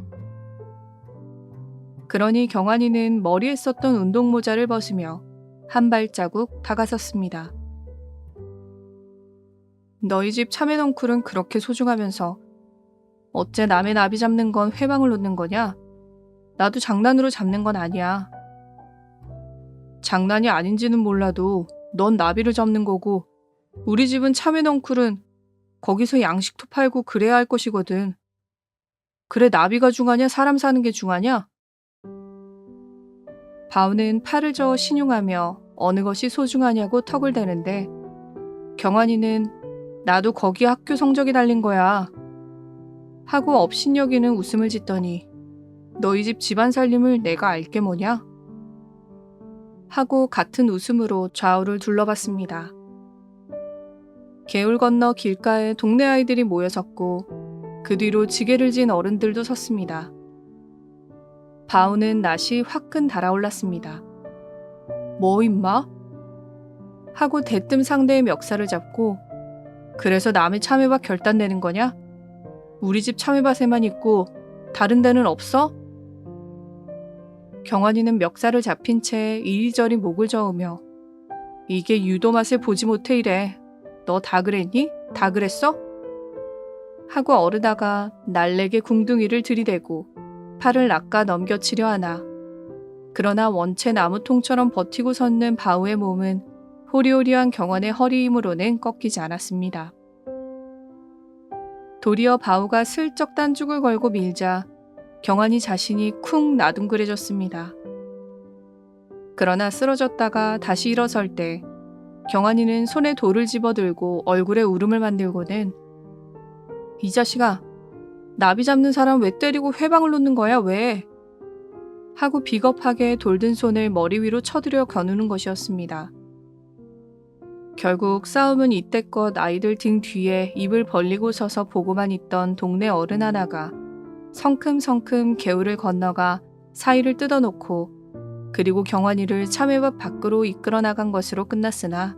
그러니 경환이는 머리에 썼던 운동모자를 벗으며 한 발자국 다가섰습니다. 너희 집 참외 넝쿨은 그렇게 소중하면서 어째 남의 나비 잡는 건 회방을 놓는 거냐? 나도 장난으로 잡는 건 아니야. 장난이 아닌지는 몰라도 넌 나비를 잡는 거고 우리 집은 참외 넝쿨은 거기서 양식도 팔고 그래야 할 것이거든. 그래 나비가 중하냐 사람 사는 게 중하냐? 바오는 팔을 저어 신용하며 어느 것이 소중하냐고 턱을 대는데 경환이는 나도 거기 학교 성적이 달린 거야. 하고 업신여기는 웃음을 짓더니 너희 집 집안 살림을 내가 알게 뭐냐? 하고 같은 웃음으로 좌우를 둘러봤습니다. 개울 건너 길가에 동네 아이들이 모여 섰고 그 뒤로 지게를 진 어른들도 섰습니다. 바우는 낯이 화끈 달아올랐습니다. 뭐 임마? 하고 대뜸 상대의 멱살을 잡고 그래서 남의 참외밭 결단 내는 거냐? 우리 집 참외밭에만 있고 다른 데는 없어? 경환이는 멱살을 잡힌 채 이리저리 목을 저으며 이게 유도 맛을 보지 못해 이래. 너 다 그랬니? 다 그랬어? 하고 어르다가 날래게 궁둥이를 들이대고 팔을 낚아 넘겨치려 하나. 그러나 원체 나무통처럼 버티고 섰는 바우의 몸은 호리호리한 경환의 허리 힘으로는 꺾이지 않았습니다. 도리어 바우가 슬쩍 딴죽을 걸고 밀자 경환이 자신이 쿵 나둥그레졌습니다. 그러나 쓰러졌다가 다시 일어설 때 경환이는 손에 돌을 집어들고 얼굴에 울음을 만들고는 이 자식아, 나비 잡는 사람 왜 때리고 회방을 놓는 거야 왜? 하고 비겁하게 돌든 손을 머리 위로 쳐들여 겨누는 것이었습니다. 결국 싸움은 이때껏 아이들 등 뒤에 입을 벌리고 서서 보고만 있던 동네 어른 하나가 성큼성큼 개울을 건너가 사이를 뜯어놓고 그리고 경환이를 참외밭 밖으로 이끌어 나간 것으로 끝났으나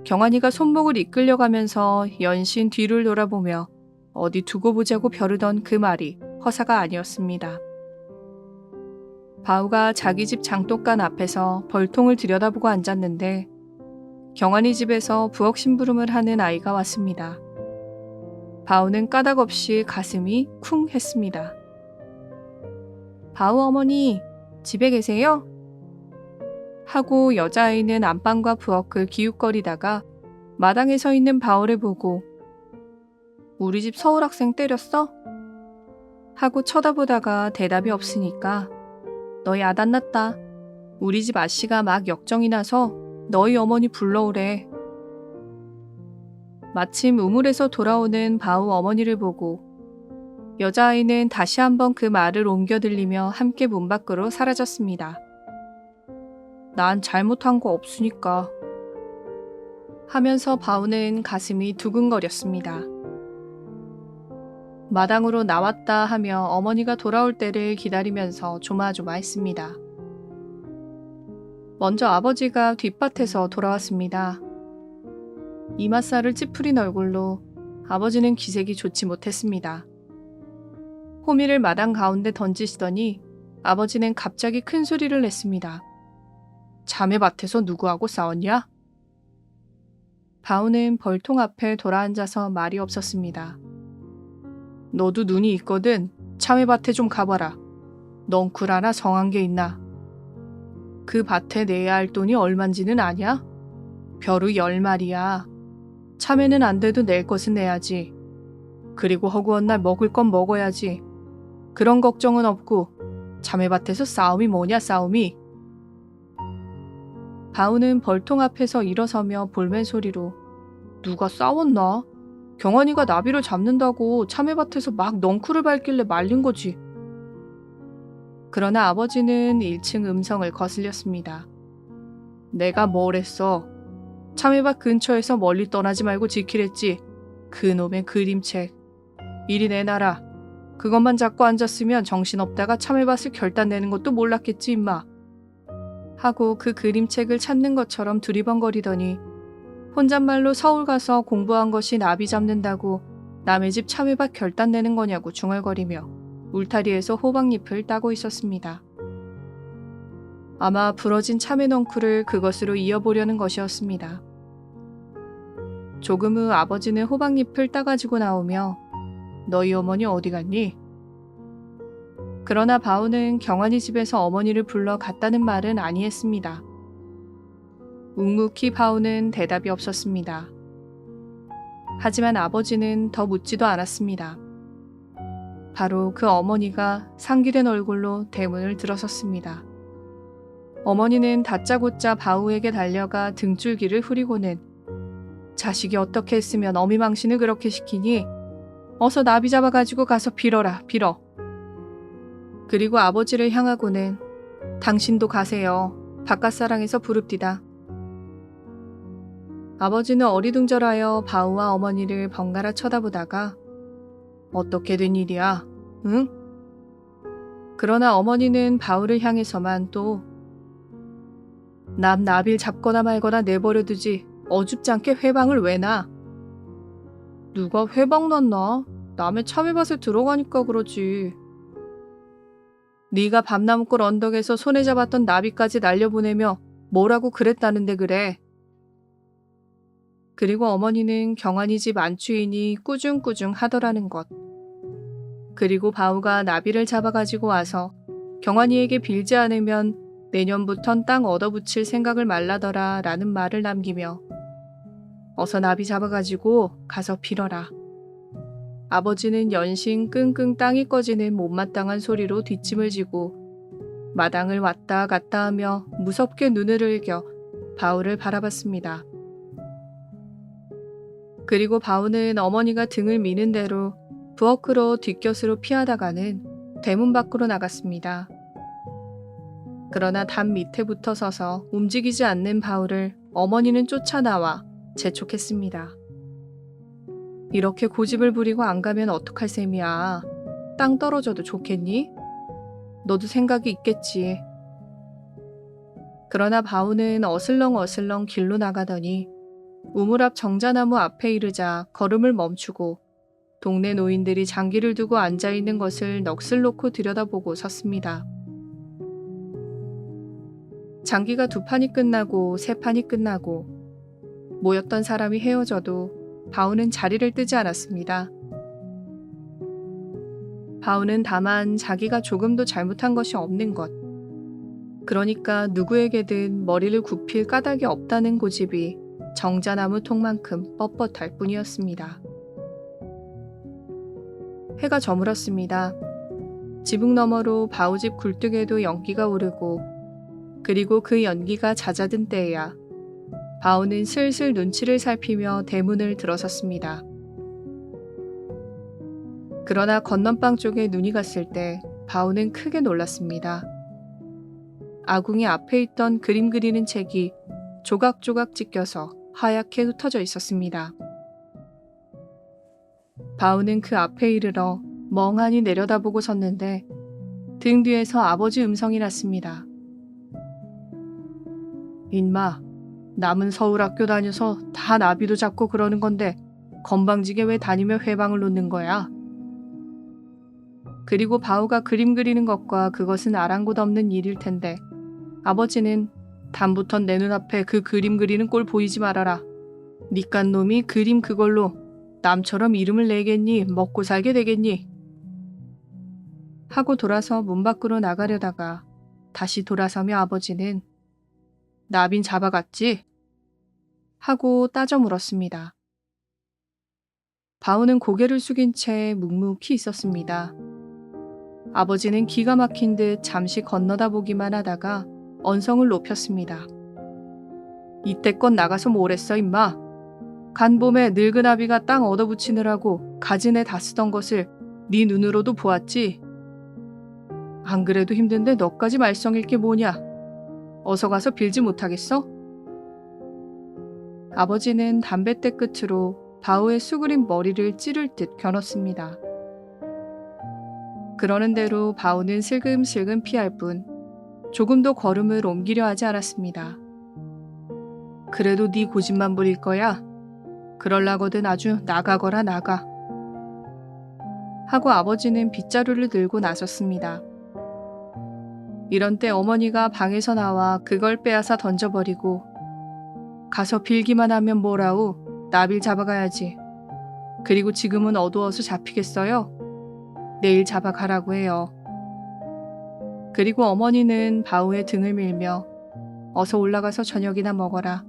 경환이가 손목을 이끌려가면서 연신 뒤를 돌아보며 어디 두고 보자고 벼르던 그 말이 허사가 아니었습니다. 바우가 자기 집 장독간 앞에서 벌통을 들여다보고 앉았는데 경환이 집에서 부엌 심부름을 하는 아이가 왔습니다. 바우는 까닭없이 가슴이 쿵 했습니다. 바우 어머니, 집에 계세요? 하고 여자아이는 안방과 부엌을 기웃거리다가 마당에 서 있는 바우를 보고 우리 집 서울 학생 때렸어? 하고 쳐다보다가 대답이 없으니까 너 야단났다. 우리 집 아씨가 막 역정이 나서 너희 어머니 불러오래. 마침 우물에서 돌아오는 바우 어머니를 보고 여자아이는 다시 한번 그 말을 옮겨 들리며 함께 문 밖으로 사라졌습니다. 난 잘못한 거 없으니까 하면서 바우는 가슴이 두근거렸습니다. 마당으로 나왔다 하며 어머니가 돌아올 때를 기다리면서 조마조마했습니다. 먼저 아버지가 뒷밭에서 돌아왔습니다. 이맛살을 찌푸린 얼굴로 아버지는 기색이 좋지 못했습니다. 호미를 마당 가운데 던지시더니 아버지는 갑자기 큰 소리를 냈습니다. 자매밭에서 누구하고 싸웠냐? 바우는 벌통 앞에 돌아앉아서 말이 없었습니다. 너도 눈이 있거든. 참외밭에 좀 가봐라. 넝쿨 하나 성한 게 있나? 그 밭에 내야 할 돈이 얼만지는 아냐? 벼루 10마리야. 참외는 안 돼도 낼 것은 내야지. 그리고 허구한 날 먹을 건 먹어야지. 그런 걱정은 없고 참외밭에서 싸움이 뭐냐 싸움이. 바우는 벌통 앞에서 일어서며 볼멘 소리로 누가 싸웠나? 경환이가 나비를 잡는다고 참외밭에서 막 넝쿨을 밟길래 말린 거지. 그러나 아버지는 1층 음성을 거슬렸습니다. 내가 뭘 했어? 참외밭 근처에서 멀리 떠나지 말고 지키랬지. 그놈의 그림책. 이리 내놔라. 그것만 잡고 앉았으면 정신없다가 참외밭을 결단내는 것도 몰랐겠지 임마. 하고 그 그림책을 찾는 것처럼 두리번거리더니 혼잣말로 서울 가서 공부한 것이 나비 잡는다고 남의 집 참외밭 결단내는 거냐고 중얼거리며 울타리에서 호박잎을 따고 있었습니다. 아마 부러진 참외 넝쿨을 그것으로 이어보려는 것이었습니다. 조금 후 아버지는 호박잎을 따가지고 나오며 너희 어머니 어디 갔니? 그러나 바우는 경환이 집에서 어머니를 불러 갔다는 말은 아니했습니다. 묵묵히 바우는 대답이 없었습니다. 하지만 아버지는 더 묻지도 않았습니다. 바로 그 어머니가 상기된 얼굴로 대문을 들어섰습니다. 어머니는 다짜고짜 바우에게 달려가 등줄기를 후리고는 자식이 어떻게 했으면 어미망신을 그렇게 시키니? 어서 나비 잡아가지고 가서 빌어라, 빌어. 그리고 아버지를 향하고는 당신도 가세요. 바깥사랑에서 부릅디다. 아버지는 어리둥절하여 바우와 어머니를 번갈아 쳐다보다가 어떻게 된 일이야? 응? 그러나 어머니는 바우를 향해서만 또 남 나빌 잡거나 말거나 내버려두지 어줍지 않게 회방을 왜 놔? 누가 회방 놨나? 남의 참외밭에 들어가니까 그러지. 네가 밤나무골 언덕에서 손에 잡았던 나비까지 날려보내며 뭐라고 그랬다는데 그래. 그리고 어머니는 경환이 집 안주인이 꾸중꾸중 하더라는 것. 그리고 바우가 나비를 잡아가지고 와서 경환이에게 빌지 않으면 내년부턴 땅 얻어붙일 생각을 말라더라 라는 말을 남기며 어서 나비 잡아가지고 가서 빌어라. 아버지는 연신 끙끙 땅이 꺼지는 못마땅한 소리로 뒷짐을 지고 마당을 왔다 갔다 하며 무섭게 눈을 흘겨 바우를 바라봤습니다. 그리고 바우는 어머니가 등을 미는 대로 부엌으로 뒷곁으로 피하다가는 대문 밖으로 나갔습니다. 그러나 담 밑에 붙어 서서 움직이지 않는 바우를 어머니는 쫓아나와 재촉했습니다. 이렇게 고집을 부리고 안 가면 어떡할 셈이야. 땅 떨어져도 좋겠니? 너도 생각이 있겠지. 그러나 바우는 어슬렁어슬렁 길로 나가더니 우물 앞 정자나무 앞에 이르자 걸음을 멈추고 동네 노인들이 장기를 두고 앉아있는 것을 넋을 놓고 들여다보고 섰습니다. 장기가 2판이 끝나고 3판이 끝나고 모였던 사람이 헤어져도 바우는 자리를 뜨지 않았습니다. 바우는 다만 자기가 조금도 잘못한 것이 없는 것, 그러니까 누구에게든 머리를 굽힐 까닭이 없다는 고집이 정자나무 통만큼 뻣뻣할 뿐이었습니다. 해가 저물었습니다. 지붕 너머로 바우집 굴뚝에도 연기가 오르고 그리고 그 연기가 잦아든 때에야 바우는 슬슬 눈치를 살피며 대문을 들어섰습니다. 그러나 건넌방 쪽에 눈이 갔을 때 바우는 크게 놀랐습니다. 아궁이 앞에 있던 그림 그리는 책이 조각조각 찢겨서 하얗게 흩어져 있었습니다. 바우는 그 앞에 이르러 멍하니 내려다보고 섰는데 등 뒤에서 아버지 음성이 났습니다. 인마, 남은 서울 학교 다녀서 다 나비도 잡고 그러는 건데 건방지게 왜 다니며 회방을 놓는 거야? 그리고 바우가 그림 그리는 것과 그것은 아랑곳 없는 일일 텐데 아버지는 다음부턴 내 눈앞에 그 그림 그리는 꼴 보이지 말아라. 니깐 놈이 그림 그걸로 남처럼 이름을 내겠니? 먹고 살게 되겠니? 하고 돌아서 문 밖으로 나가려다가 다시 돌아서며 아버지는 나빈 잡아갔지? 하고 따져 물었습니다. 바우는 고개를 숙인 채 묵묵히 있었습니다. 아버지는 기가 막힌 듯 잠시 건너다 보기만 하다가 언성을 높였습니다. 이때껏 나가서 뭘 했어 임마? 간봄에 늙은 아비가 땅 얻어붙이느라고 가진에 다 쓰던 것을 네 눈으로도 보았지? 안 그래도 힘든데 너까지 말썽일 게 뭐냐? 어서 가서 빌지 못하겠어? 아버지는 담뱃대 끝으로 바우의 수그린 머리를 찌를 듯 겨눴습니다. 그러는 대로 바우는 슬금슬금 피할 뿐 조금도 걸음을 옮기려 하지 않았습니다. 그래도 네 고집만 부릴 거야? 그럴라거든 아주 나가거라 나가. 하고 아버지는 빗자루를 들고 나섰습니다. 이런 때 어머니가 방에서 나와 그걸 빼앗아 던져버리고 가서 빌기만 하면 뭐라우? 나빌 잡아가야지. 그리고 지금은 어두워서 잡히겠어요? 내일 잡아가라고 해요. 그리고 어머니는 바우의 등을 밀며 어서 올라가서 저녁이나 먹어라.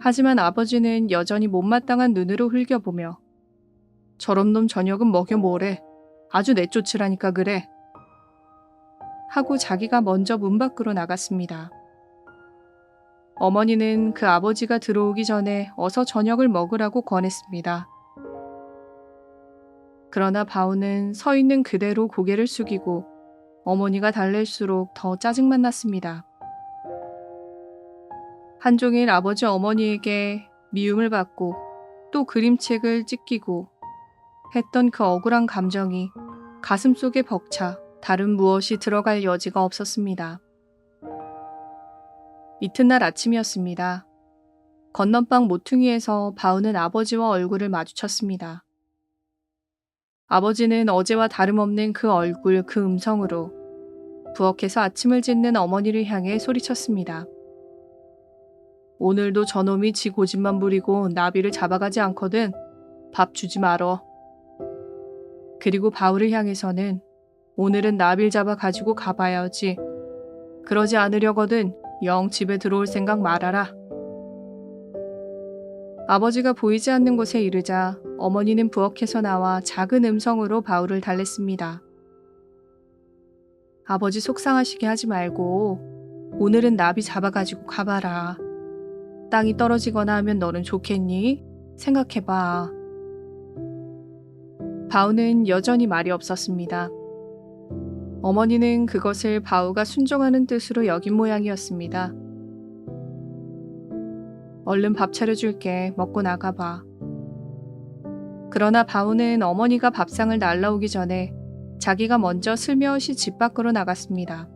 하지만 아버지는 여전히 못마땅한 눈으로 흘겨보며 저런 놈 저녁은 먹여 뭐래. 아주 내쫓으라니까 그래. 하고 자기가 먼저 문 밖으로 나갔습니다. 어머니는 그 아버지가 들어오기 전에 어서 저녁을 먹으라고 권했습니다. 그러나 바우는 서 있는 그대로 고개를 숙이고 어머니가 달랠수록 더 짜증만 났습니다. 한종일 아버지 어머니에게 미움을 받고 또 그림책을 찢기고 했던 그 억울한 감정이 가슴속에 벅차 다른 무엇이 들어갈 여지가 없었습니다. 이튿날 아침이었습니다. 건넌방 모퉁이에서 바우는 아버지와 얼굴을 마주쳤습니다. 아버지는 어제와 다름없는 그 얼굴, 그 음성으로 부엌에서 아침을 짓는 어머니를 향해 소리쳤습니다. 오늘도 저놈이 지 고집만 부리고 나비를 잡아가지 않거든 밥 주지 말어. 그리고 바울을 향해서는 오늘은 나비를 잡아 가지고 가봐야지. 그러지 않으려거든 영 집에 들어올 생각 말아라. 아버지가 보이지 않는 곳에 이르자 어머니는 부엌에서 나와 작은 음성으로 바울을 달랬습니다. 아버지 속상하시게 하지 말고 오늘은 나비 잡아가지고 가봐라. 땅이 떨어지거나 하면 너는 좋겠니? 생각해봐. 바우는 여전히 말이 없었습니다. 어머니는 그것을 바우가 순종하는 뜻으로 여긴 모양이었습니다. 얼른 밥 차려줄게. 먹고 나가봐. 그러나 바우는 어머니가 밥상을 날라오기 전에 자기가 먼저 슬며시 집 밖으로 나갔습니다.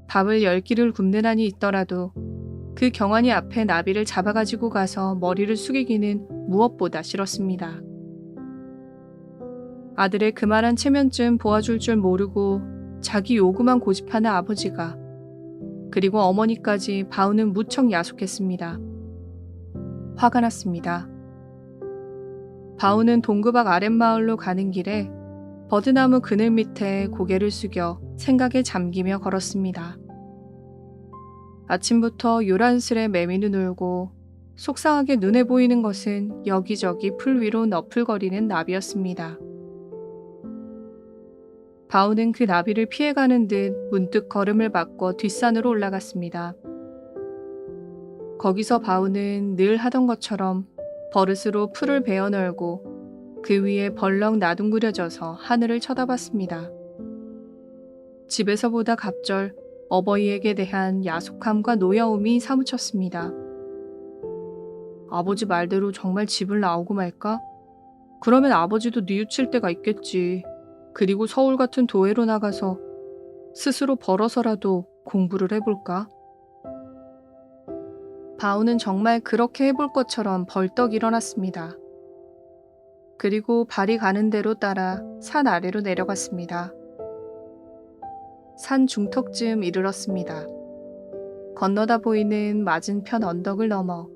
밥을 10끼를 굽는 한이 있더라도 그 경환이 앞에 나비를 잡아가지고 가서 머리를 숙이기는 무엇보다 싫었습니다. 아들의 그만한 체면쯤 보아줄 줄 모르고 자기 요구만 고집하는 아버지가, 그리고 어머니까지 바우는 무척 야속했습니다. 화가 났습니다. 바우는 동구박 아랫마을로 가는 길에 버드나무 그늘 밑에 고개를 숙여 생각에 잠기며 걸었습니다. 아침부터 요란스레 매미는 울고 속상하게 눈에 보이는 것은 여기저기 풀 위로 너풀거리는 나비였습니다. 바우는 그 나비를 피해가는 듯 문득 걸음을 바꿔 뒷산으로 올라갔습니다. 거기서 바우는 늘 하던 것처럼 버릇으로 풀을 베어 널고 그 위에 벌렁 나둥그려져서 하늘을 쳐다봤습니다. 집에서보다 갑절 어버이에게 대한 야속함과 노여움이 사무쳤습니다. 아버지 말대로 정말 집을 나오고 말까? 그러면 아버지도 뉘우칠 때가 있겠지. 그리고 서울 같은 도회로 나가서 스스로 벌어서라도 공부를 해볼까? 바우는 정말 그렇게 해볼 것처럼 벌떡 일어났습니다. 그리고 발이 가는 대로 따라 산 아래로 내려갔습니다. 산 중턱쯤 이르렀습니다. 건너다 보이는 맞은편 언덕을 넘어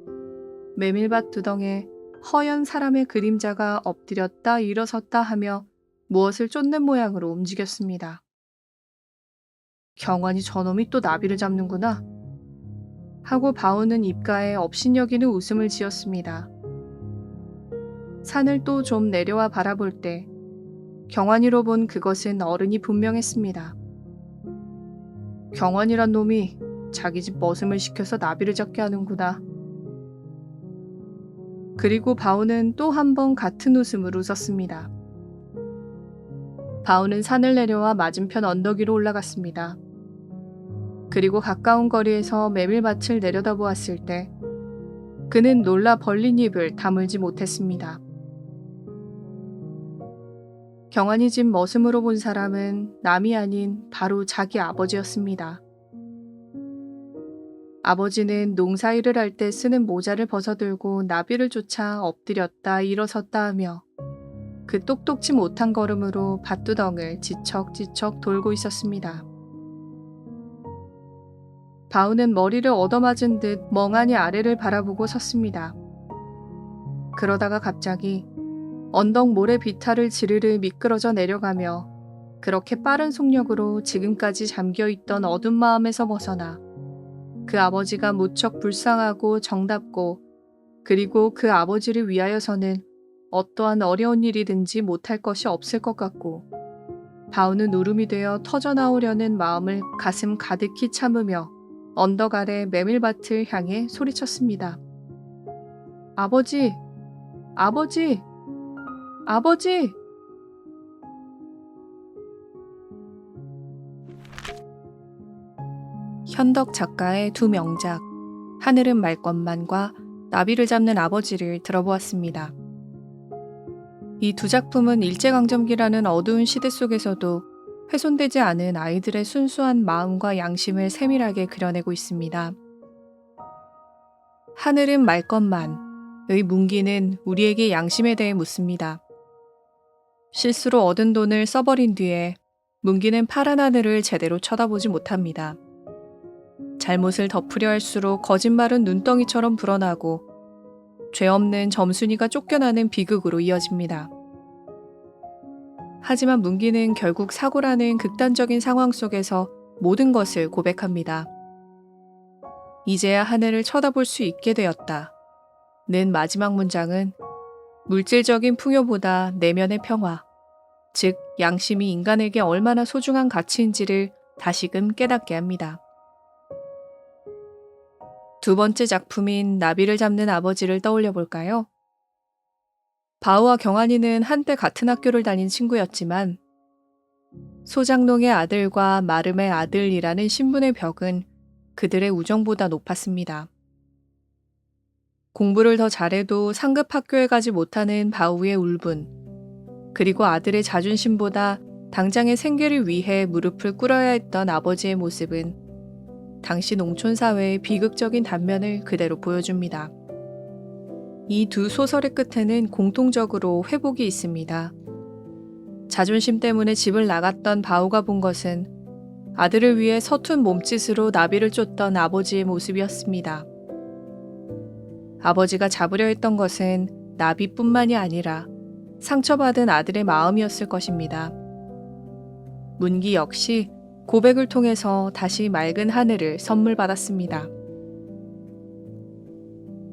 메밀밭 두덩에 허연 사람의 그림자가 엎드렸다 일어섰다 하며 무엇을 쫓는 모양으로 움직였습니다. 경환이 저놈이 또 나비를 잡는구나 하고 바우는 입가에 업신여기는 웃음을 지었습니다. 산을 또 좀 내려와 바라볼 때 경환이로 본 그것은 어른이 분명했습니다. 경환이란 놈이 자기 집 머슴을 시켜서 나비를 잡게 하는구나. 그리고 바우는 또 한 번 같은 웃음을 웃었습니다. 바우는 산을 내려와 맞은편 언덕 위로 올라갔습니다. 그리고 가까운 거리에서 메밀밭을 내려다보았을 때 그는 놀라 벌린 입을 다물지 못했습니다. 경환이 집 머슴으로 본 사람은 남이 아닌 바로 자기 아버지였습니다. 아버지는 농사일을 할 때 쓰는 모자를 벗어들고 나비를 쫓아 엎드렸다 일어섰다 하며 그 똑똑지 못한 걸음으로 밭두덩을 지척지척 돌고 있었습니다. 바우는 머리를 얻어맞은 듯 멍하니 아래를 바라보고 섰습니다. 그러다가 갑자기 언덕 모래 비탈을 지르르 미끄러져 내려가며 그렇게 빠른 속력으로 지금까지 잠겨있던 어둠 마음에서 벗어나 그 아버지가 무척 불쌍하고 정답고 그리고 그 아버지를 위하여서는 어떠한 어려운 일이든지 못할 것이 없을 것 같고 바우는 울음이 되어 터져나오려는 마음을 가슴 가득히 참으며 언덕 아래 메밀밭을 향해 소리쳤습니다. 아버지! 아버지! 아버지! 현덕 작가의 두 명작 하늘은 말 것만과 나비를 잡는 아버지를 들어보았습니다. 이 두 작품은 일제강점기라는 어두운 시대 속에서도 훼손되지 않은 아이들의 순수한 마음과 양심을 세밀하게 그려내고 있습니다. 하늘은 말 것만의 문기는 우리에게 양심에 대해 묻습니다. 실수로 얻은 돈을 써버린 뒤에 문기는 파란 하늘을 제대로 쳐다보지 못합니다. 잘못을 덮으려 할수록 거짓말은 눈덩이처럼 불어나고 죄 없는 점순이가 쫓겨나는 비극으로 이어집니다. 하지만 문기는 결국 사고라는 극단적인 상황 속에서 모든 것을 고백합니다. 이제야 하늘을 쳐다볼 수 있게 되었다. 는 마지막 문장은 물질적인 풍요보다 내면의 평화, 즉 양심이 인간에게 얼마나 소중한 가치인지를 다시금 깨닫게 합니다. 두 번째 작품인 나비를 잡는 아버지를 떠올려 볼까요? 바우와 경환이는 한때 같은 학교를 다닌 친구였지만 소장농의 아들과 마름의 아들이라는 신분의 벽은 그들의 우정보다 높았습니다. 공부를 더 잘해도 상급 학교에 가지 못하는 바우의 울분, 그리고 아들의 자존심보다 당장의 생계를 위해 무릎을 꿇어야 했던 아버지의 모습은 당시 농촌 사회의 비극적인 단면을 그대로 보여줍니다. 이 두 소설의 끝에는 공통적으로 회복이 있습니다. 자존심 때문에 집을 나갔던 바우가 본 것은 아들을 위해 서툰 몸짓으로 나비를 쫓던 아버지의 모습이었습니다. 아버지가 잡으려 했던 것은 나비뿐만이 아니라 상처받은 아들의 마음이었을 것입니다. 문기 역시 고백을 통해서 다시 맑은 하늘을 선물 받았습니다.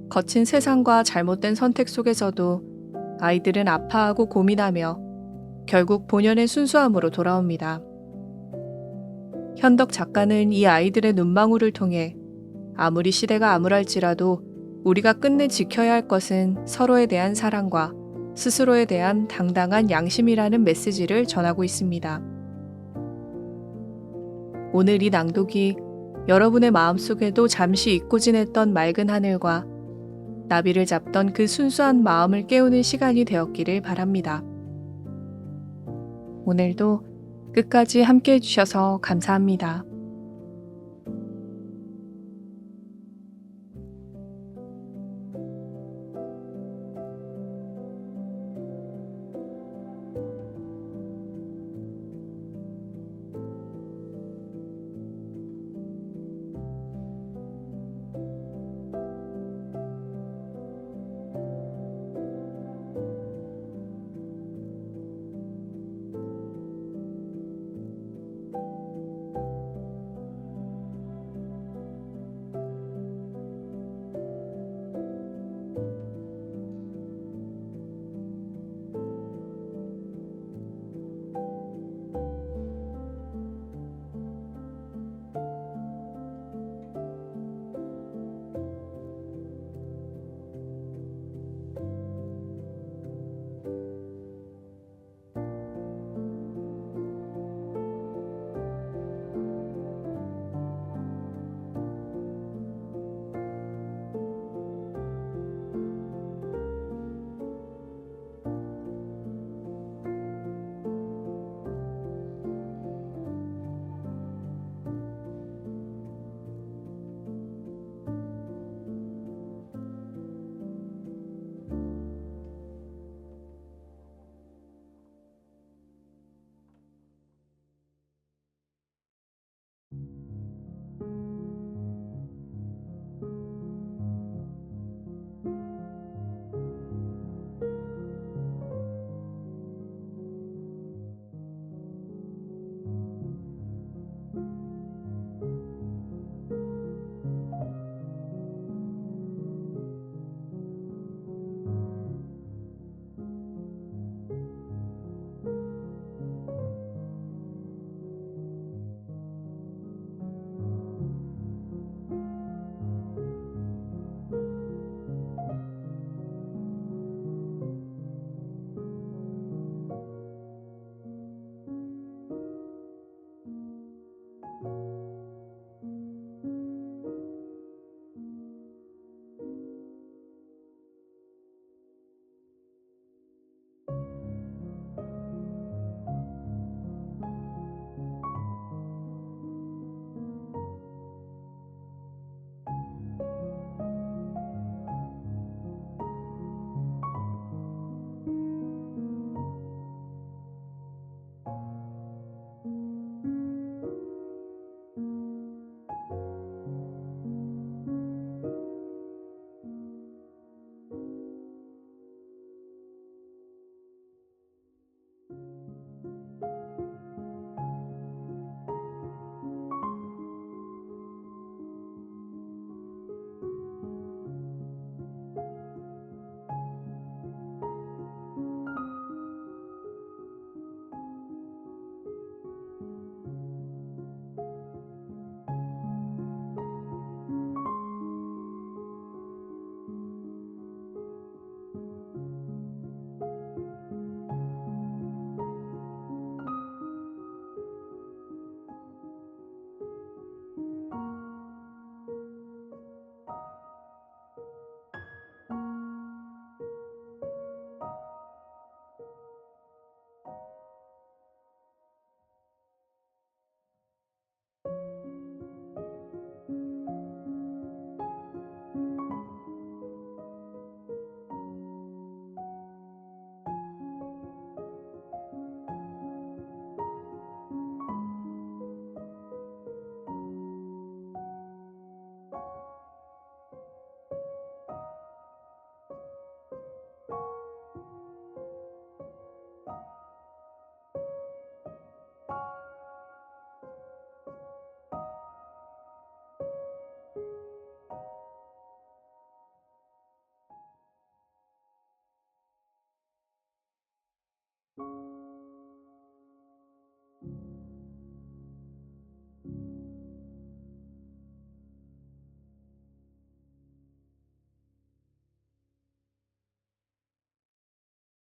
거친 세상과 잘못된 선택 속에서도 아이들은 아파하고 고민하며 결국 본연의 순수함으로 돌아옵니다. 현덕 작가는 이 아이들의 눈망울을 통해 아무리 시대가 암울할지라도 우리가 끝내 지켜야 할 것은 서로에 대한 사랑과 스스로에 대한 당당한 양심이라는 메시지를 전하고 있습니다. 오늘 이 낭독이 여러분의 마음속에도 잠시 잊고 지냈던 맑은 하늘과 나비를 잡던 그 순수한 마음을 깨우는 시간이 되었기를 바랍니다. 오늘도 끝까지 함께 해주셔서 감사합니다.